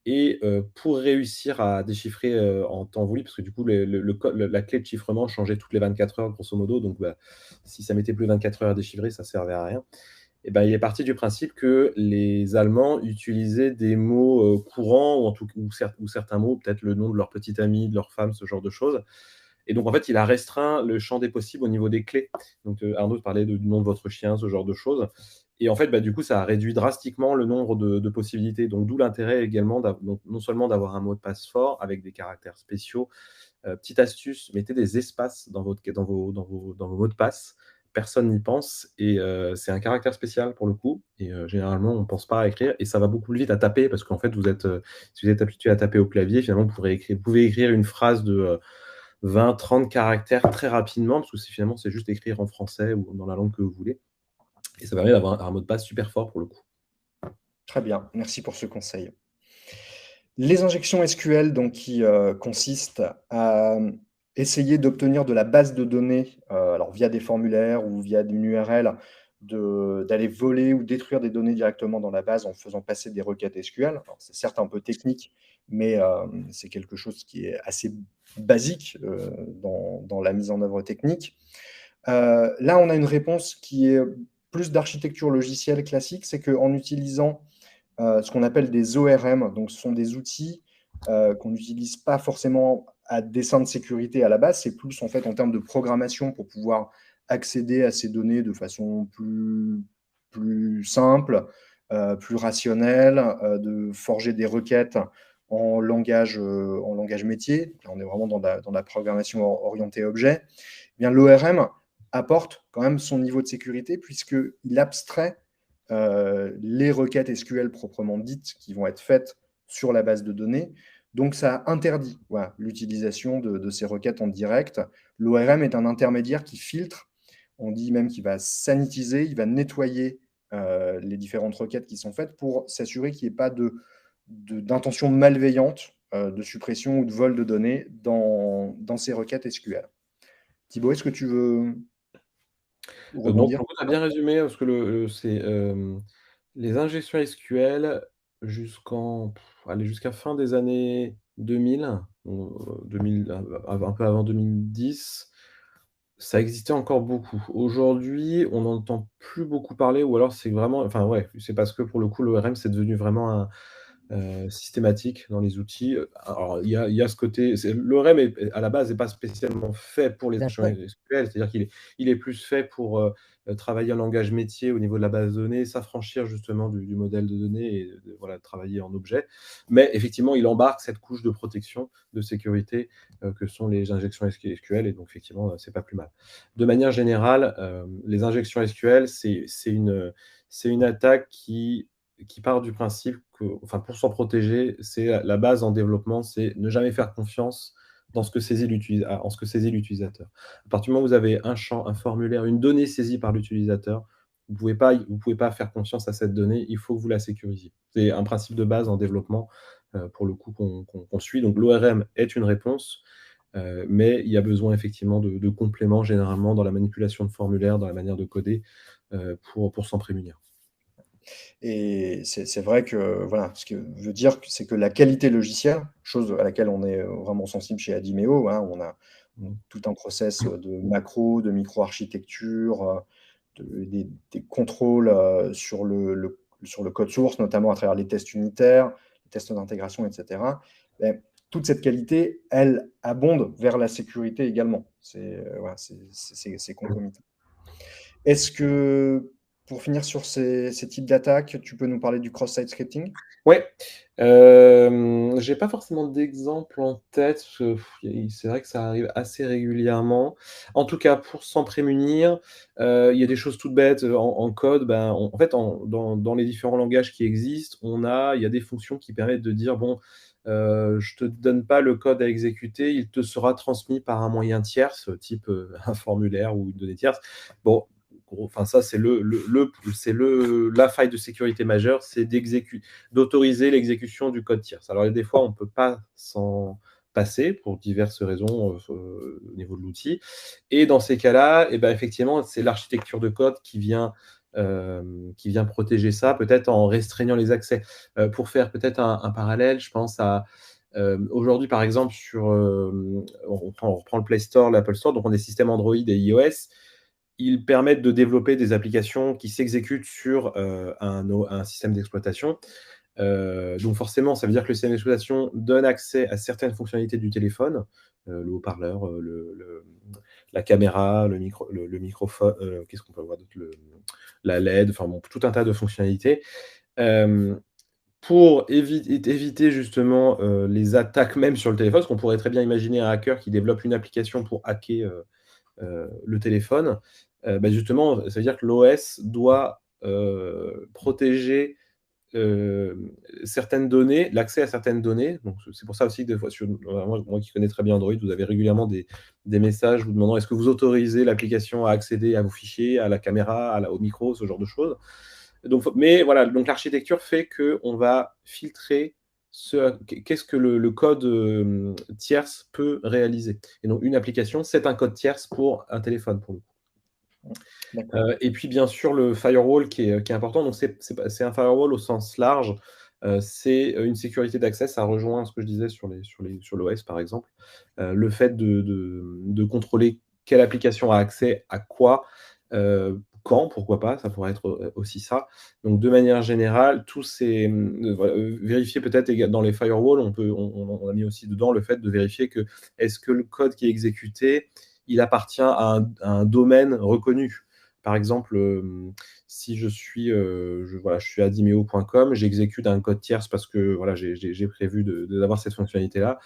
Et pour réussir à déchiffrer, en temps voulu, parce que du coup la clé de chiffrement changeait toutes les 24 heures grosso modo, donc si ça mettait plus de 24 heures à déchiffrer, ça servait à rien. Et il est parti du principe que les Allemands utilisaient des mots, courants ou certains mots, peut-être le nom de leur petite amie, de leur femme, ce genre de choses. Et donc en fait, il a restreint le champ des possibles au niveau des clés. Donc Arnaud parlait du nom de votre chien, ce genre de choses. Et en fait, du coup, ça a réduit drastiquement le nombre de possibilités. Donc, d'où l'intérêt également, non seulement d'avoir un mot de passe fort avec des caractères spéciaux. Petite astuce, mettez des espaces dans vos mots de passe. Personne n'y pense. Et c'est un caractère spécial pour le coup. Et généralement, on ne pense pas à écrire. Et ça va beaucoup plus vite à taper parce qu'en fait, si vous êtes habitué à taper au clavier, finalement, vous pouvez écrire une phrase de 20, 30 caractères très rapidement parce que finalement, c'est juste écrire en français ou dans la langue que vous voulez. Et ça permet d'avoir un mot de passe super fort pour le coup. Très bien, merci pour ce conseil. Les injections SQL, donc, qui consistent à essayer d'obtenir de la base de données, alors via des formulaires ou via une URL, d'aller voler ou détruire des données directement dans la base en faisant passer des requêtes SQL. C'est certes un peu technique, mais c'est quelque chose qui est assez basique dans la mise en œuvre technique. Là, on a une réponse qui est plus d'architecture logicielle classique, c'est qu'en utilisant ce qu'on appelle des ORM, donc ce sont des outils qu'on n'utilise pas forcément à dessein de sécurité à la base, c'est plus en fait en termes de programmation pour pouvoir accéder à ces données de façon plus simple, plus rationnelle, de forger des requêtes en langage métier. Là, on est vraiment dans la programmation orientée objet. Eh bien, l'ORM apporte quand même son niveau de sécurité puisqu'il abstrait les requêtes SQL proprement dites qui vont être faites sur la base de données. Donc, ça interdit l'utilisation de ces requêtes en direct. L'ORM est un intermédiaire qui filtre, on dit même qu'il va sanitiser, il va nettoyer les différentes requêtes qui sont faites pour s'assurer qu'il n'y ait pas d'intention malveillante de suppression ou de vol de données dans ces requêtes SQL. Thibaut, est-ce que tu veux Non, rebondir? pour le coup, tu as bien résumé, parce que les injections SQL jusqu'à fin des années 2000, 2000, un peu avant 2010, ça existait encore beaucoup. Aujourd'hui, on n'entend plus beaucoup parler ou alors c'est vraiment enfin ouais, c'est parce que pour le coup, l'ORM, c'est devenu vraiment systématique dans les outils. Alors il y a ce côté l'ORM à la base n'est pas spécialement fait pour les injections D'accord. SQL, c'est-à-dire qu'il est plus fait pour, travailler en langage métier au niveau de la base de données, s'affranchir justement du modèle de données et voilà, travailler en objet. Mais effectivement, il embarque cette couche de protection, de sécurité, que sont les injections SQL et donc effectivement, c'est pas plus mal. De manière générale, les injections SQL, c'est une attaque qui part du principe que, enfin, pour s'en protéger, c'est la base en développement, c'est ne jamais faire confiance dans ce que saisit en ce que saisit l'utilisateur. À partir du moment où vous avez un champ, un formulaire, une donnée saisie par l'utilisateur, vous pouvez pas faire confiance à cette donnée, il faut que vous la sécurisiez. C'est un principe de base en développement, pour le coup, qu'on suit. Donc l'ORM est une réponse. Mais il y a besoin effectivement de compléments généralement dans la manipulation de formulaires, dans la manière de coder, pour s'en prémunir. Et c'est vrai que, voilà, ce que je veux dire, c'est que la qualité logicielle, chose à laquelle on est vraiment sensible chez Adimeo, hein, on a tout un process de macro, de micro-architecture, des contrôles sur sur le code source, notamment à travers les tests unitaires, les tests d'intégration, etc. Mais toute cette qualité, elle abonde vers la sécurité également. Voilà, c'est concomitant. Est-ce que, pour finir sur ces types d'attaques, tu peux nous parler du cross-site scripting? Ouais, j'ai pas forcément d'exemple en tête, parce que c'est vrai que ça arrive assez régulièrement. En tout cas, pour s'en prémunir, il y a des choses toutes bêtes, en code, ben, en fait, dans les différents langages qui existent, il y a des fonctions qui permettent de dire: «Bon, je te donne pas le code à exécuter, il te sera transmis par un moyen tierce», type, un formulaire ou une donnée tierce. Bon, enfin ça, c'est la faille de sécurité majeure, c'est d'autoriser l'exécution du code tierce. Alors, il y a des fois, on ne peut pas s'en passer pour diverses raisons au niveau de l'outil. Et dans ces cas-là, eh ben, effectivement, c'est l'architecture de code qui vient protéger ça, peut-être en restreignant les accès. Pour faire peut-être un parallèle, je pense à aujourd'hui, par exemple, on reprend le Play Store, l'Apple Store, donc on a des systèmes Android et iOS. Ils permettent de développer des applications qui s'exécutent sur un système d'exploitation. Donc forcément, ça veut dire que le système d'exploitation donne accès à certaines fonctionnalités du téléphone, le haut-parleur, la caméra, le microphone, qu'est-ce qu'on peut voir d'autre? La LED, enfin bon, tout un tas de fonctionnalités. Hem, pour éviter justement, les attaques même sur le téléphone, parce qu'on pourrait très bien imaginer un hacker qui développe une application pour hacker, le téléphone, bah, justement, ça veut dire que l'OS doit, protéger certaines données, l'accès à certaines données. Donc c'est pour ça aussi que des fois moi qui connais très bien Android, vous avez régulièrement des messages vous demandant: «Est-ce que vous autorisez l'application à accéder à vos fichiers, à la caméra, au micro?» ce genre de choses. Donc mais voilà, donc l'architecture fait qu'on va filtrer qu'est-ce que le code, tierce peut réaliser. Et donc une application, c'est un code tierce pour un téléphone, pour le coup. D'accord. Et puis bien sûr le firewall qui est important, donc c'est un firewall au sens large, c'est, une sécurité d'accès. Ça rejoint ce que je disais sur l'OS par exemple. Le fait de contrôler quelle application a accès à quoi, quand, pourquoi pas, ça pourrait être, aussi ça. Donc de manière générale, voilà, vérifier peut-être dans les firewalls, on a mis aussi dedans le fait de vérifier que, est-ce que le code qui est exécuté, il appartient à un domaine reconnu? Par exemple, si je suis adimeo.com, j'exécute un code tierce parce que voilà, j'ai prévu d'avoir cette fonctionnalité-là.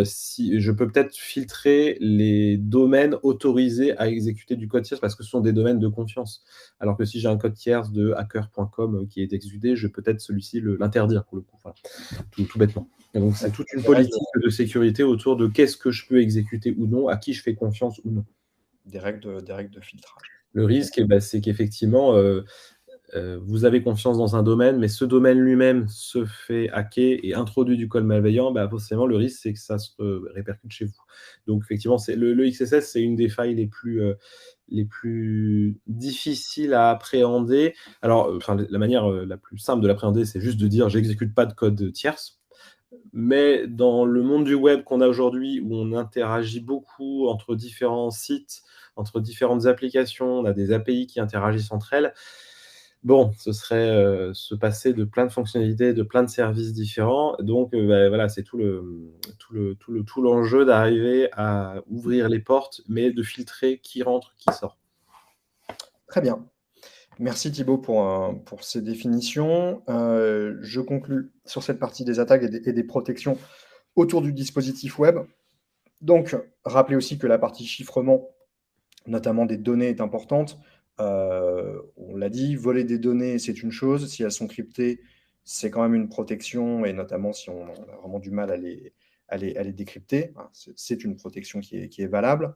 Si je peux peut-être filtrer les domaines autorisés à exécuter du code tierce parce que ce sont des domaines de confiance. Alors que si j'ai un code tierce de hacker.com qui est exécuté, je peux peut-être celui-ci l'interdire pour le coup, voilà, tout bêtement. Et donc c'est toute une Des règles, politique de sécurité autour de qu'est-ce que je peux exécuter ou non, à qui je fais confiance ou non. des règles de filtrage. Le OK. risque, bah, c'est qu'effectivement, vous avez confiance dans un domaine, mais ce domaine lui-même se fait hacker et introduit du code malveillant, bah, forcément le risque, c'est que ça se répercute chez vous. Donc effectivement, c'est le XSS, c'est une des failles les plus difficiles à appréhender. Alors, enfin, la manière, la plus simple de l'appréhender, c'est juste de dire: «J'exécute pas de code tierce». Mais dans le monde du web qu'on a aujourd'hui, où on interagit beaucoup entre différents sites, entre différentes applications, on a des API qui interagissent entre elles. Bon, ce serait, se passer de plein de fonctionnalités, de plein de services différents. Donc, bah, voilà, c'est tout l'enjeu d'arriver à ouvrir les portes, mais de filtrer qui rentre, qui sort. Très bien. Merci Thibaut pour ces définitions. Je conclus sur cette partie des attaques et des protections autour du dispositif web. Donc, rappelez aussi que la partie chiffrement, notamment des données, est importante. On l'a dit, voler des données, c'est une chose. Si elles sont cryptées, c'est quand même une protection, et notamment si on a vraiment du mal à les décrypter, hein, c'est une protection qui est valable.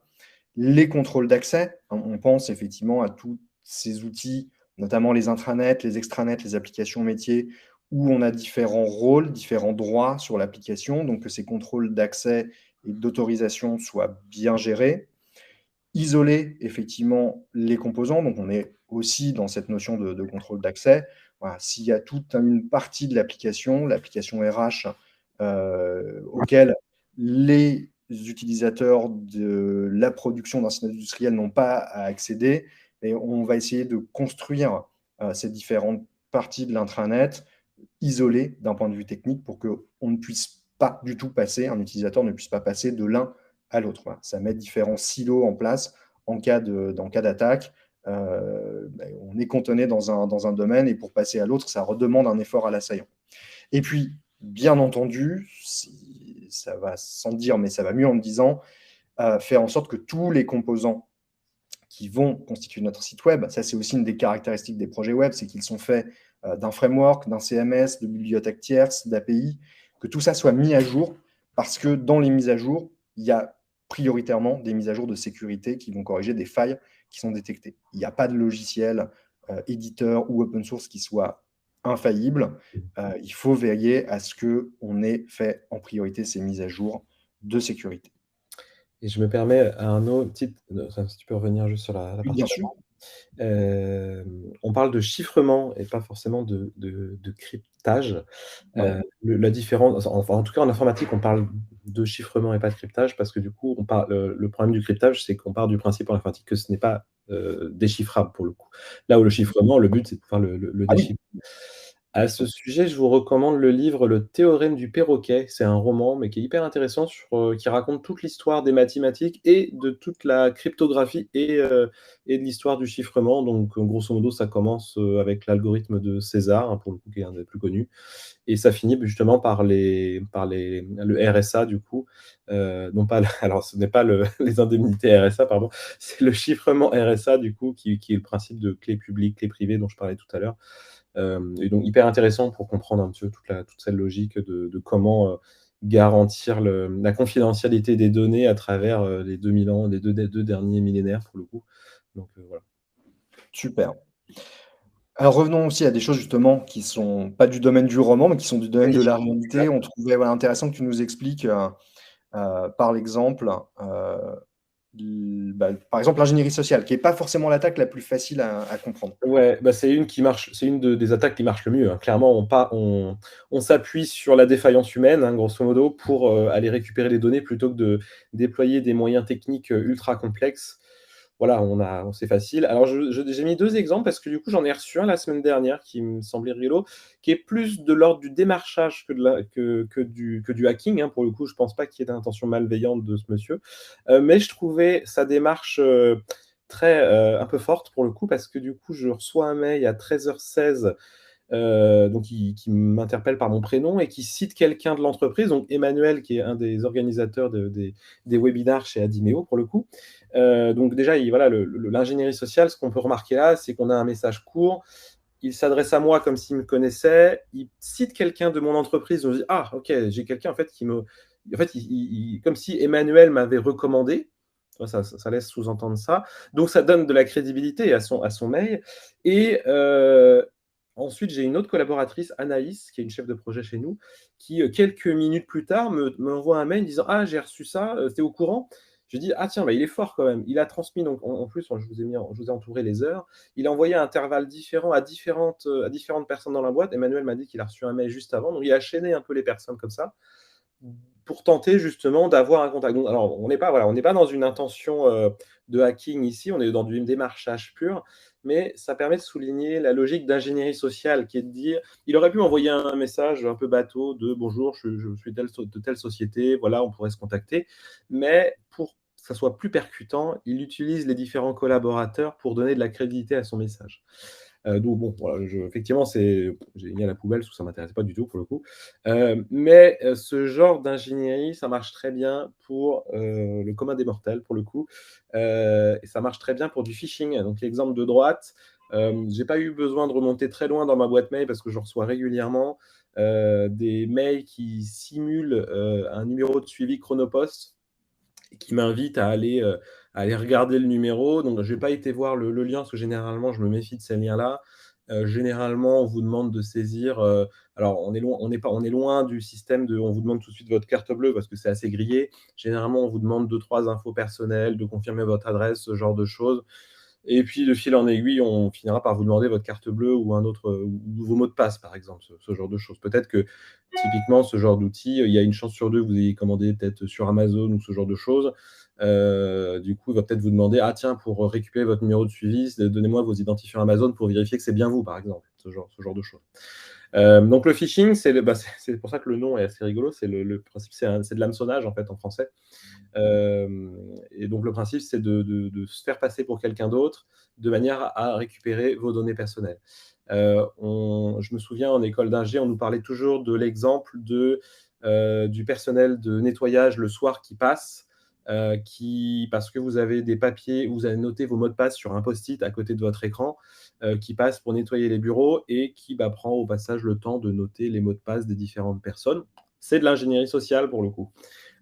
Les contrôles d'accès, on pense effectivement à tous ces outils, notamment les intranets, les extranets, les applications métiers, où on a différents rôles, différents droits sur l'application, donc que ces contrôles d'accès et d'autorisation soient bien gérées. Isoler effectivement les composants, donc on est aussi dans cette notion de contrôle d'accès. Voilà, s'il y a toute une partie de l'application RH, auquel les utilisateurs de la production d'un site industriel n'ont pas à accéder, et on va essayer de construire ces différentes parties de l'intranet isolées d'un point de vue technique pour qu'on ne puisse pas du tout passer, un utilisateur ne puisse pas passer de l'un à l'autre. Voilà. Ça met différents silos en place en cas d'attaque. On est cantonné dans un domaine et pour passer à l'autre, ça redemande un effort à l'assaillant. Et puis, bien entendu, ça va sans dire, mais ça va mieux en me disant, faire en sorte que tous les composants qui vont constituer notre site web, ça c'est aussi une des caractéristiques des projets web, c'est qu'ils sont faits d'un framework, d'un CMS, de bibliothèques tierces, d'API, que tout ça soit mis à jour, parce que dans les mises à jour, il y a prioritairement des mises à jour de sécurité qui vont corriger des failles qui sont détectées. Il n'y a pas de logiciel éditeur ou open source qui soit infaillible. Il faut veiller à ce qu'on ait fait en priorité ces mises à jour de sécurité. Et je me permets un autre petit, si tu peux revenir juste sur la Oui, partie bien sûr. on parle de chiffrement et pas forcément de cryptage. Ouais. La différence, enfin, en tout cas, en informatique, on parle de chiffrement et pas de cryptage parce que du coup, on parle, le problème du cryptage, c'est qu'on part du principe en informatique que ce n'est pas déchiffrable pour le coup. Là où le chiffrement, le but, c'est de pouvoir le Ah oui. déchiffrer. À ce sujet, je vous recommande le livre Le théorème du perroquet. C'est un roman, mais qui est hyper intéressant, qui raconte toute l'histoire des mathématiques et de toute la cryptographie et de l'histoire du chiffrement. Donc, grosso modo, ça commence avec l'algorithme de César, hein, pour le coup, qui est un des plus connus, et ça finit justement le RSA, du coup. Non pas, alors, ce n'est pas les indemnités RSA, pardon, c'est le chiffrement RSA, du coup, qui est le principe de clé publique, clé privée dont je parlais tout à l'heure. Et donc hyper intéressant pour comprendre un petit peu toute cette logique de comment garantir la confidentialité des données à travers les 2000 ans, les deux derniers millénaires pour le coup. Donc voilà. Super. Alors revenons aussi à des choses justement qui sont pas du domaine du roman, mais qui sont du domaine Oui, de la réalité. exact. On trouvait, voilà, intéressant que tu nous expliques, par l'exemple, par exemple l'ingénierie sociale, qui est pas forcément l'attaque la plus facile à comprendre. Ouais, bah, c'est une qui marche, c'est une des attaques qui marche le mieux, hein. Clairement, on s'appuie sur la défaillance humaine, hein, grosso modo, pour aller récupérer les données plutôt que de déployer des moyens techniques ultra complexes. Voilà, c'est facile. Alors, j'ai mis deux exemples parce que du coup, j'en ai reçu un la semaine dernière qui me semblait rigolo, qui est plus de l'ordre du démarchage que du hacking, hein. Pour le coup, je pense pas qu'il y ait d'intention malveillante de ce monsieur. Mais je trouvais sa démarche très un peu forte pour le coup, parce que du coup, je reçois un mail à 13h16, donc qui m'interpelle par mon prénom et qui cite quelqu'un de l'entreprise, donc Emmanuel, qui est un des organisateurs des webinars chez Adimeo pour le coup. Donc déjà, voilà, l'ingénierie sociale, ce qu'on peut remarquer là, c'est qu'on a un message court. Il s'adresse à moi comme s'il me connaissait. Il cite quelqu'un de mon entreprise. On se dit, ah, ok, j'ai quelqu'un en fait en fait, comme si Emmanuel m'avait recommandé. Ça laisse sous-entendre ça. Donc ça donne de la crédibilité à son mail. Et ensuite, j'ai une autre collaboratrice, Anaïs, qui est une chef de projet chez nous, qui quelques minutes plus tard m'envoie un mail disant, ah, j'ai reçu ça, t'es au courant? Je dis, ah tiens, bah, il est fort quand même. Il a transmis, donc en plus, je vous ai entouré les heures. Il a envoyé à intervalles différents à différentes personnes dans la boîte. Emmanuel m'a dit qu'il a reçu un mail juste avant. Donc, il a chaîné un peu les personnes comme ça pour tenter justement d'avoir un contact. Donc, alors, on n'est pas dans une intention de hacking ici, on est dans du démarchage pur, mais ça permet de souligner la logique d'ingénierie sociale qui est de dire, il aurait pu m'envoyer un message un peu bateau de bonjour, je suis de telle société, voilà, on pourrait se contacter, mais pour que ça soit plus percutant, il utilise les différents collaborateurs pour donner de la crédibilité à son message. Donc bon, voilà, effectivement, j'ai mis à la poubelle parce que ça ne m'intéressait pas du tout pour le coup. Mais ce genre d'ingénierie, ça marche très bien pour le commun des mortels pour le coup. Et ça marche très bien pour du phishing. Donc l'exemple de droite, j'ai pas eu besoin de remonter très loin dans ma boîte mail parce que je reçois régulièrement des mails qui simulent un numéro de suivi Chronopost et qui m'invitent à aller regarder le numéro. Donc, je n'ai pas été voir le lien parce que généralement, je me méfie de ces liens-là. Généralement, on vous demande de saisir, alors on est loin du système de on vous demande tout de suite votre carte bleue parce que c'est assez grillé. Généralement, on vous demande 2-3 infos personnelles, de confirmer votre adresse, ce genre de choses. Et puis de fil en aiguille, on finira par vous demander votre carte bleue ou un autre, ou vos mots de passe, par exemple, ce genre de choses. Peut-être que typiquement, ce genre d'outil, il y a une chance sur 2 que vous ayez commandé peut-être sur Amazon ou ce genre de choses. Du coup, il va peut-être vous demander: «Ah tiens, pour récupérer votre numéro de suivi, donnez-moi vos identifiants Amazon pour vérifier que c'est bien vous», par exemple, ce genre de choses. Donc le phishing, c'est pour ça que le nom est assez rigolo. C'est le principe, c'est de l'hameçonnage, en fait, en français. Et donc le principe, c'est de se faire passer pour quelqu'un d'autre, de manière à récupérer vos données personnelles. Je me souviens en école d'ingé, on nous parlait toujours de l'exemple du personnel de nettoyage le soir qui passe, parce que vous avez des papiers où vous avez noté vos mots de passe sur un post-it à côté de votre écran, qui passe pour nettoyer les bureaux et qui prend au passage le temps de noter les mots de passe des différentes personnes. C'est de l'ingénierie sociale pour le coup.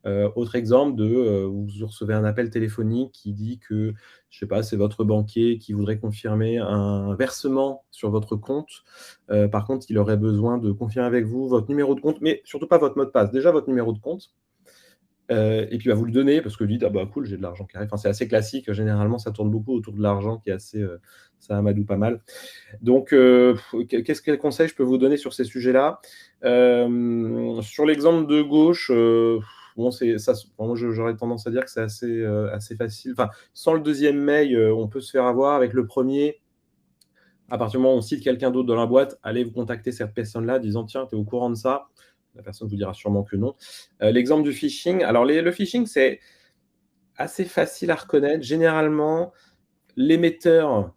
Autre exemple vous recevez un appel téléphonique qui dit que, je sais pas, c'est votre banquier qui voudrait confirmer un versement sur votre compte. Par contre, il aurait besoin de confirmer avec vous votre numéro de compte, mais surtout pas votre mot de passe. Déjà votre numéro de compte, et puis, vous le donnez parce que vous dites: «Ah bah cool, j'ai de l'argent qui arrive». Enfin, c'est assez classique, généralement ça tourne beaucoup autour de l'argent qui est assez, ça amadoue pas mal. Donc, quel conseil je peux vous donner sur ces sujets-là? Sur l'exemple de gauche, bon, c'est ça s bon, moi, j'aurais tendance à dire que c'est assez facile. Enfin, sans le deuxième mail, on peut se faire avoir. Avec le premier, à partir du moment où on cite quelqu'un d'autre dans la boîte, allez vous contacter cette personne-là, disant: «Tiens, tu es au courant de ça?» La personne vous dira sûrement que non. L'exemple du phishing, alors le phishing, c'est assez facile à reconnaître. Généralement, l'émetteur,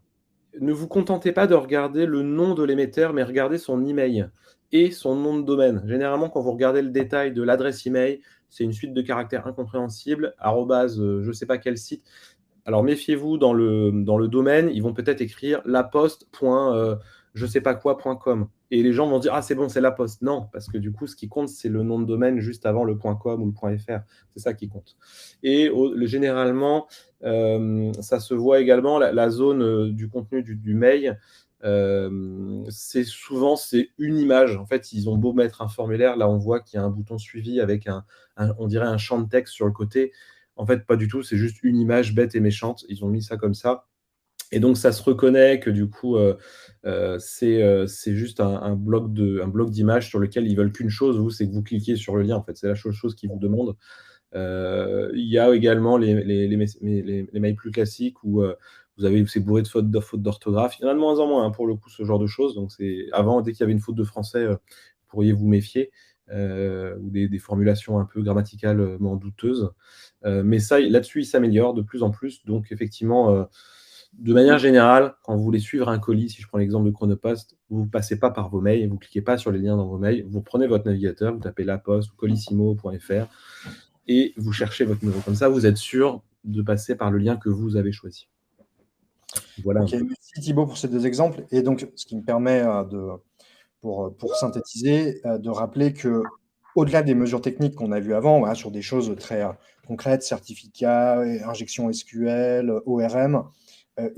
ne vous contentez pas de regarder le nom de l'émetteur, mais regardez son email et son nom de domaine. Généralement, quand vous regardez le détail de l'adresse email, c'est une suite de caractères incompréhensibles, arrobase, je ne sais pas quel site. Alors méfiez-vous dans le domaine, ils vont peut-être écrire laposte. Je sais pas quoi.com et les gens vont dire: «Ah c'est bon, c'est La Poste». Non, parce que du coup, ce qui compte, c'est le nom de domaine juste avant le .com ou le .fr. C'est ça qui compte et généralement, ça se voit également la zone, du contenu du mail, c'est une image. En fait, ils ont beau mettre un formulaire, là, on voit qu'il y a un bouton suivi avec on dirait un champ de texte sur le côté. En fait, pas du tout, c'est juste une image bête et méchante. Ils ont mis ça comme ça et donc ça se reconnaît que du coup, c'est juste un bloc d'images sur lequel ils veulent qu'une chose, vous, c'est que vous cliquiez sur le lien, en fait. C'est la seule chose qu'ils vous demandent. Il y a également les mails plus classiques où, c'est bourré de fautes d'orthographe. Il y en a de moins en moins, hein, pour le coup, ce genre de choses. Donc avant, dès qu'il y avait une faute de français, vous pourriez vous méfier, ou des formulations un peu grammaticalement douteuses. Mais ça, là-dessus, il s'améliore de plus en plus. Donc effectivement, de manière générale, quand vous voulez suivre un colis, si je prends l'exemple de Chronopost, vous ne passez pas par vos mails, vous ne cliquez pas sur les liens dans vos mails, vous prenez votre navigateur, vous tapez La Poste ou colissimo.fr et vous cherchez votre numéro. Comme ça, vous êtes sûr de passer par le lien que vous avez choisi. Voilà un Ok, peu. merci Thibaut pour ces deux exemples. Et donc, ce qui me permet pour synthétiser, de rappeler que au-delà des mesures techniques qu'on a vues avant, voilà, sur des choses très concrètes, certificats, injection SQL, ORM,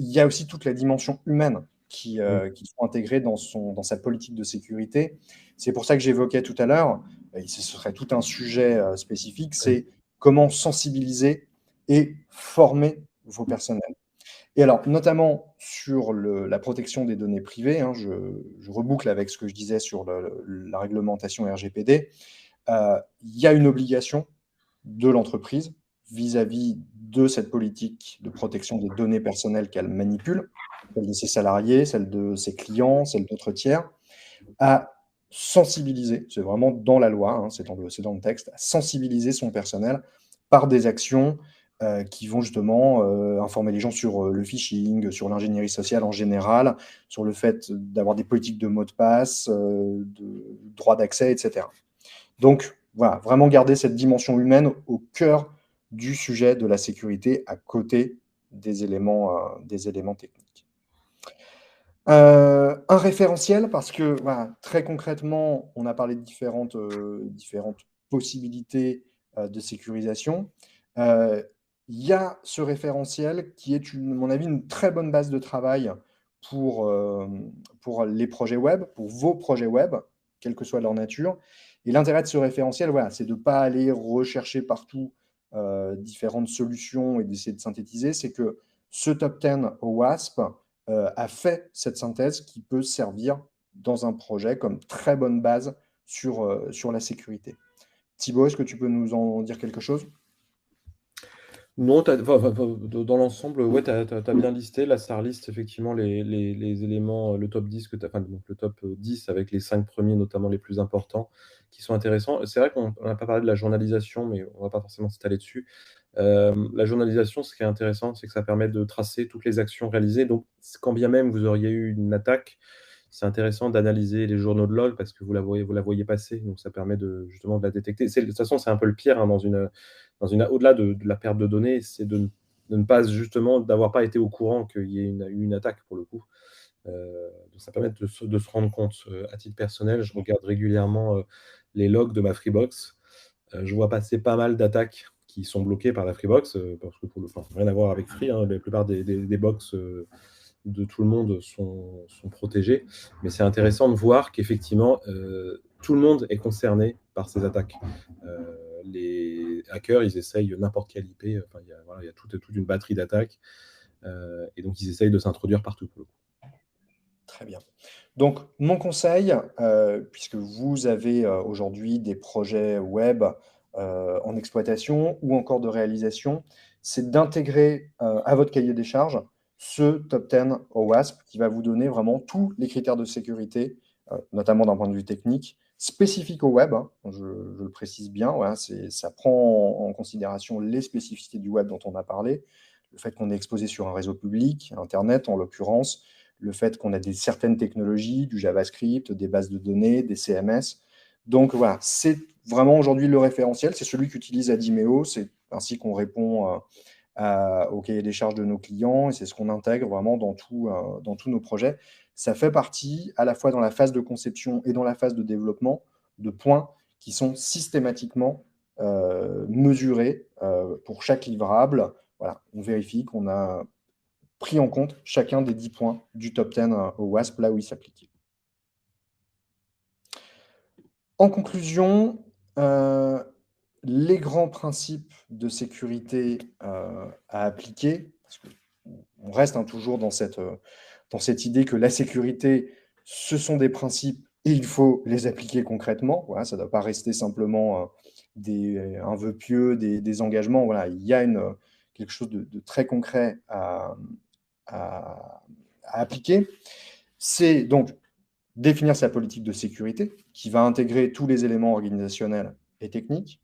il y a aussi toute la dimension humaine Mmh. qu'il faut intégrer dans sa politique de sécurité. C'est pour ça que j'évoquais tout à l'heure, et ce serait tout un sujet spécifique, Ouais. c'est comment sensibiliser et former vos personnels. Et alors, notamment sur la protection des données privées, hein, je reboucle avec ce que je disais sur la réglementation RGPD, il y a une obligation de l'entreprise vis-à-vis de cette politique de protection des données personnelles qu'elle manipule, celle de ses salariés, celle de ses clients, celle d'autres tiers, à sensibiliser, c'est vraiment dans la loi, hein, c'est dans le texte, à sensibiliser son personnel par des actions qui vont justement informer les gens sur le phishing, sur l'ingénierie sociale en général, sur le fait d'avoir des politiques de mots de passe, de droit d'accès, etc. Donc voilà, vraiment garder cette dimension humaine au cœur du sujet de la sécurité à côté des éléments techniques. Un référentiel parce que, voilà, très concrètement, on a parlé de différentes possibilités, de sécurisation. Il y a ce référentiel qui est à mon avis, une très bonne base de travail pour, pour les projets web, pour vos projets web, quelle que soit leur nature. Et l'intérêt de ce référentiel, voilà, c'est de ne pas aller rechercher partout différentes solutions et d'essayer de synthétiser. C'est que ce top 10 OWASP a fait cette synthèse qui peut servir dans un projet comme très bonne base sur la sécurité. Thibaut, est-ce que tu peux nous en dire quelque chose? Non, dans l'ensemble, ouais, tu as bien listé. Là, ça reliste effectivement les éléments, le top 10 que tu enfin, donc le top 10 avec les 5 premiers, notamment les plus importants, qui sont intéressants. C'est vrai qu'on n'a pas parlé de la journalisation, mais on va pas forcément s'étaler dessus. La journalisation, ce qui est intéressant, c'est que ça permet de tracer toutes les actions réalisées. Donc, quand bien même vous auriez eu une attaque, c'est intéressant d'analyser les journaux de log parce que vous la voyez passer. Donc, ça permet justement de la détecter. De toute façon, c'est un peu le pire hein, au-delà de la perte de données, c'est de ne pas justement d'avoir pas été au courant qu'il y ait eu une attaque pour le coup. Donc ça permet de se rendre compte. À titre personnel, je regarde régulièrement les logs de ma Freebox. Je vois passer pas mal d'attaques qui sont bloquées par la Freebox, parce que enfin, rien à voir avec Free, hein, la plupart des box de tout le monde sont protégées. Mais c'est intéressant de voir qu'effectivement, tout le monde est concerné par ces attaques. Les hackers, ils essayent n'importe quelle IP, enfin, il y a toute une batterie d'attaques, et donc ils essayent de s'introduire partout pour le coup. Très bien. Donc, mon conseil, puisque vous avez aujourd'hui des projets web en exploitation ou encore de réalisation, c'est d'intégrer à votre cahier des charges ce top 10 OWASP qui va vous donner vraiment tous les critères de sécurité, notamment d'un point de vue technique, spécifiques au web, hein, je le précise bien, voilà, ça prend en considération les spécificités du web dont on a parlé, le fait qu'on est exposé sur un réseau public, Internet en l'occurrence, le fait qu'on a certaines technologies, du JavaScript, des bases de données, des CMS. Donc voilà, c'est vraiment aujourd'hui le référentiel, c'est celui qu'utilise Adimeo, c'est ainsi qu'on répond au cahier des charges de nos clients et c'est ce qu'on intègre vraiment dans tous nos projets. Ça fait partie, à la fois dans la phase de conception et dans la phase de développement, de points qui sont systématiquement mesurés pour chaque livrable. Voilà, on vérifie qu'on a pris en compte chacun des 10 points du top 10 au WASP, là où il s'applique. En conclusion, les grands principes de sécurité à appliquer, parce qu'on reste toujours dans cette idée que la sécurité, ce sont des principes et il faut les appliquer concrètement. Voilà, ça ne doit pas rester simplement un vœu pieux, des engagements. Voilà, il y a quelque chose de très concret à appliquer. C'est donc définir sa politique de sécurité, qui va intégrer tous les éléments organisationnels et techniques.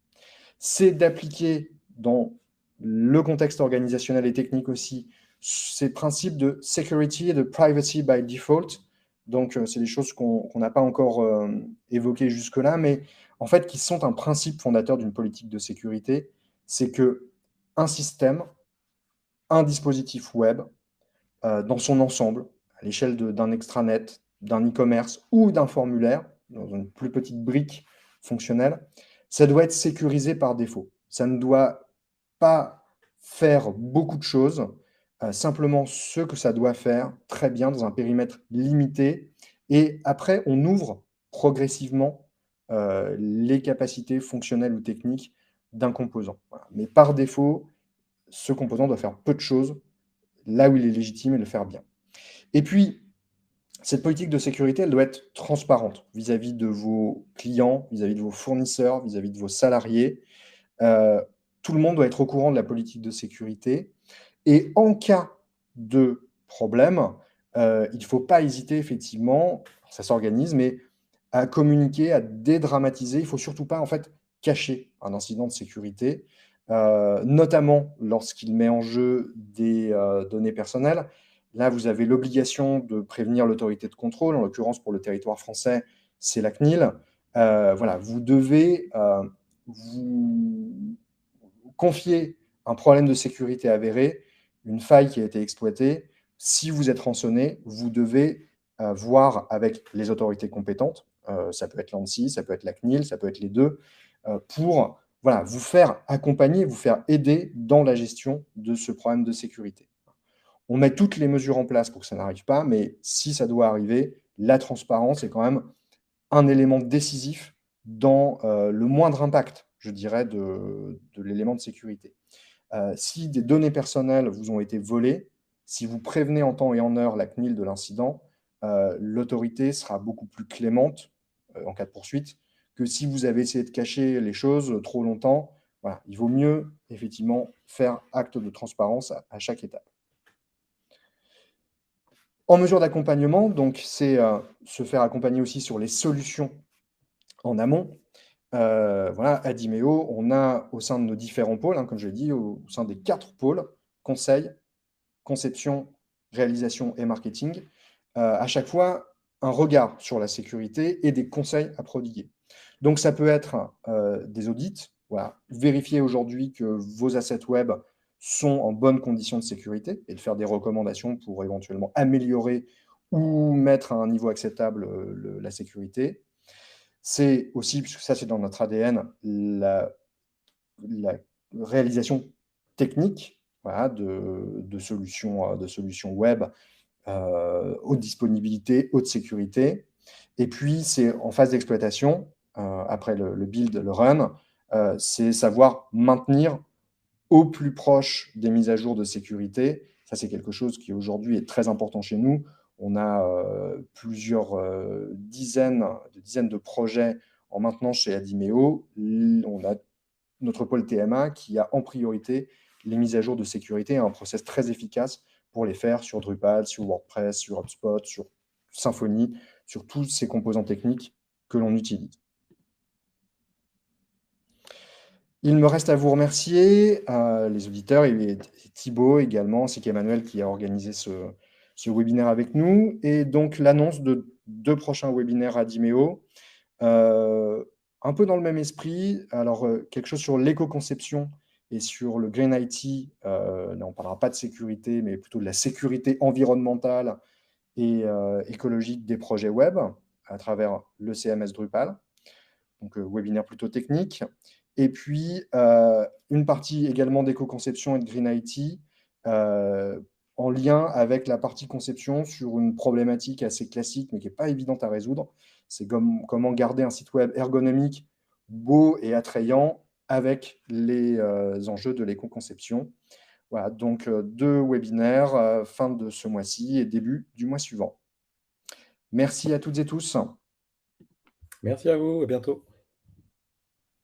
C'est d'appliquer dans le contexte organisationnel et technique aussi ces principes de security et de privacy by default. Donc, c'est des choses qu'on n'a pas encore évoquées jusque-là, mais en fait, qui sont un principe fondateur d'une politique de sécurité. C'est que un système, un dispositif web, dans son ensemble, à l'échelle d'un extranet, d'un e-commerce ou d'un formulaire, dans une plus petite brique fonctionnelle, ça doit être sécurisé par défaut. Ça ne doit pas faire beaucoup de choses, simplement ce que ça doit faire très bien dans un périmètre limité. Et après, on ouvre progressivement les capacités fonctionnelles ou techniques d'un composant. Voilà. Mais par défaut, ce composant doit faire peu de choses là où il est légitime et le faire bien. Et puis, cette politique de sécurité, elle doit être transparente vis-à-vis de vos clients, vis-à-vis de vos fournisseurs, vis-à-vis de vos salariés. Euh, Tout le monde doit être au courant de la politique de sécurité. Et en cas de problème, il ne faut pas hésiter, effectivement, ça s'organise, mais à communiquer, à dédramatiser. Il ne faut surtout pas, en fait, cacher un incident de sécurité, notamment lorsqu'il met en jeu des données personnelles. Là, vous avez l'obligation de prévenir l'autorité de contrôle. En l'occurrence, pour le territoire français, c'est la CNIL. Voilà, vous devez vous confier un problème de sécurité avéré, une faille qui a été exploitée. Si vous êtes rançonné, vous devez voir avec les autorités compétentes, ça peut être l'ANSSI, ça peut être la CNIL, ça peut être les deux, pour voilà, vous faire accompagner, vous faire aider dans la gestion de ce problème de sécurité. On met toutes les mesures en place pour que ça n'arrive pas, mais si ça doit arriver, la transparence est quand même un élément décisif dans le moindre impact, je dirais, de l'élément de sécurité. Si des données personnelles vous ont été volées, si vous prévenez en temps et en heure la CNIL de l'incident, l'autorité sera beaucoup plus clémente en cas de poursuite que si vous avez essayé de cacher les choses trop longtemps. Voilà, il vaut mieux effectivement faire acte de transparence à chaque étape. En mesure d'accompagnement, donc c'est se faire accompagner aussi sur les solutions en amont. Voilà, à Dimeo, on a au sein de nos différents pôles, comme je l'ai dit, au sein des 4 pôles, conseil, conception, réalisation et marketing, à chaque fois un regard sur la sécurité et des conseils à prodiguer. Donc ça peut être des audits, voilà, vérifier aujourd'hui que vos assets web sont en bonnes conditions de sécurité et de faire des recommandations pour éventuellement améliorer ou mettre à un niveau acceptable la sécurité. C'est aussi, puisque ça c'est dans notre ADN, la réalisation technique, voilà, de solutions web haute disponibilité, haute sécurité. Et puis, c'est en phase d'exploitation, après le build, le run, c'est savoir maintenir au plus proche des mises à jour de sécurité. Ça, c'est quelque chose qui aujourd'hui est très important chez nous. On a plusieurs dizaines de projets en maintenance chez Adimeo. On a notre pôle TMA qui a en priorité les mises à jour de sécurité, un process très efficace pour les faire sur Drupal, sur WordPress, sur HubSpot, sur Symfony, sur tous ces composants techniques que l'on utilise. Il me reste à vous remercier, les auditeurs, et Thibaut également, ainsi qu'Emmanuel qui a organisé ce webinaire avec nous. Et donc l'annonce de 2 prochains webinaires à Dimeo, un peu dans le même esprit. Alors, quelque chose sur l'éco-conception et sur le Green IT. Là, on ne parlera pas de sécurité, mais plutôt de la sécurité environnementale et écologique des projets web à travers le CMS Drupal. Donc, webinaire plutôt technique. Et puis, une partie également d'éco-conception et de Green IT en lien avec la partie conception sur une problématique assez classique, mais qui n'est pas évidente à résoudre. C'est comment garder un site web ergonomique, beau et attrayant avec les enjeux de l'éco-conception. Voilà, donc 2 webinaires, fin de ce mois-ci et début du mois suivant. Merci à toutes et tous. Merci à vous, à bientôt.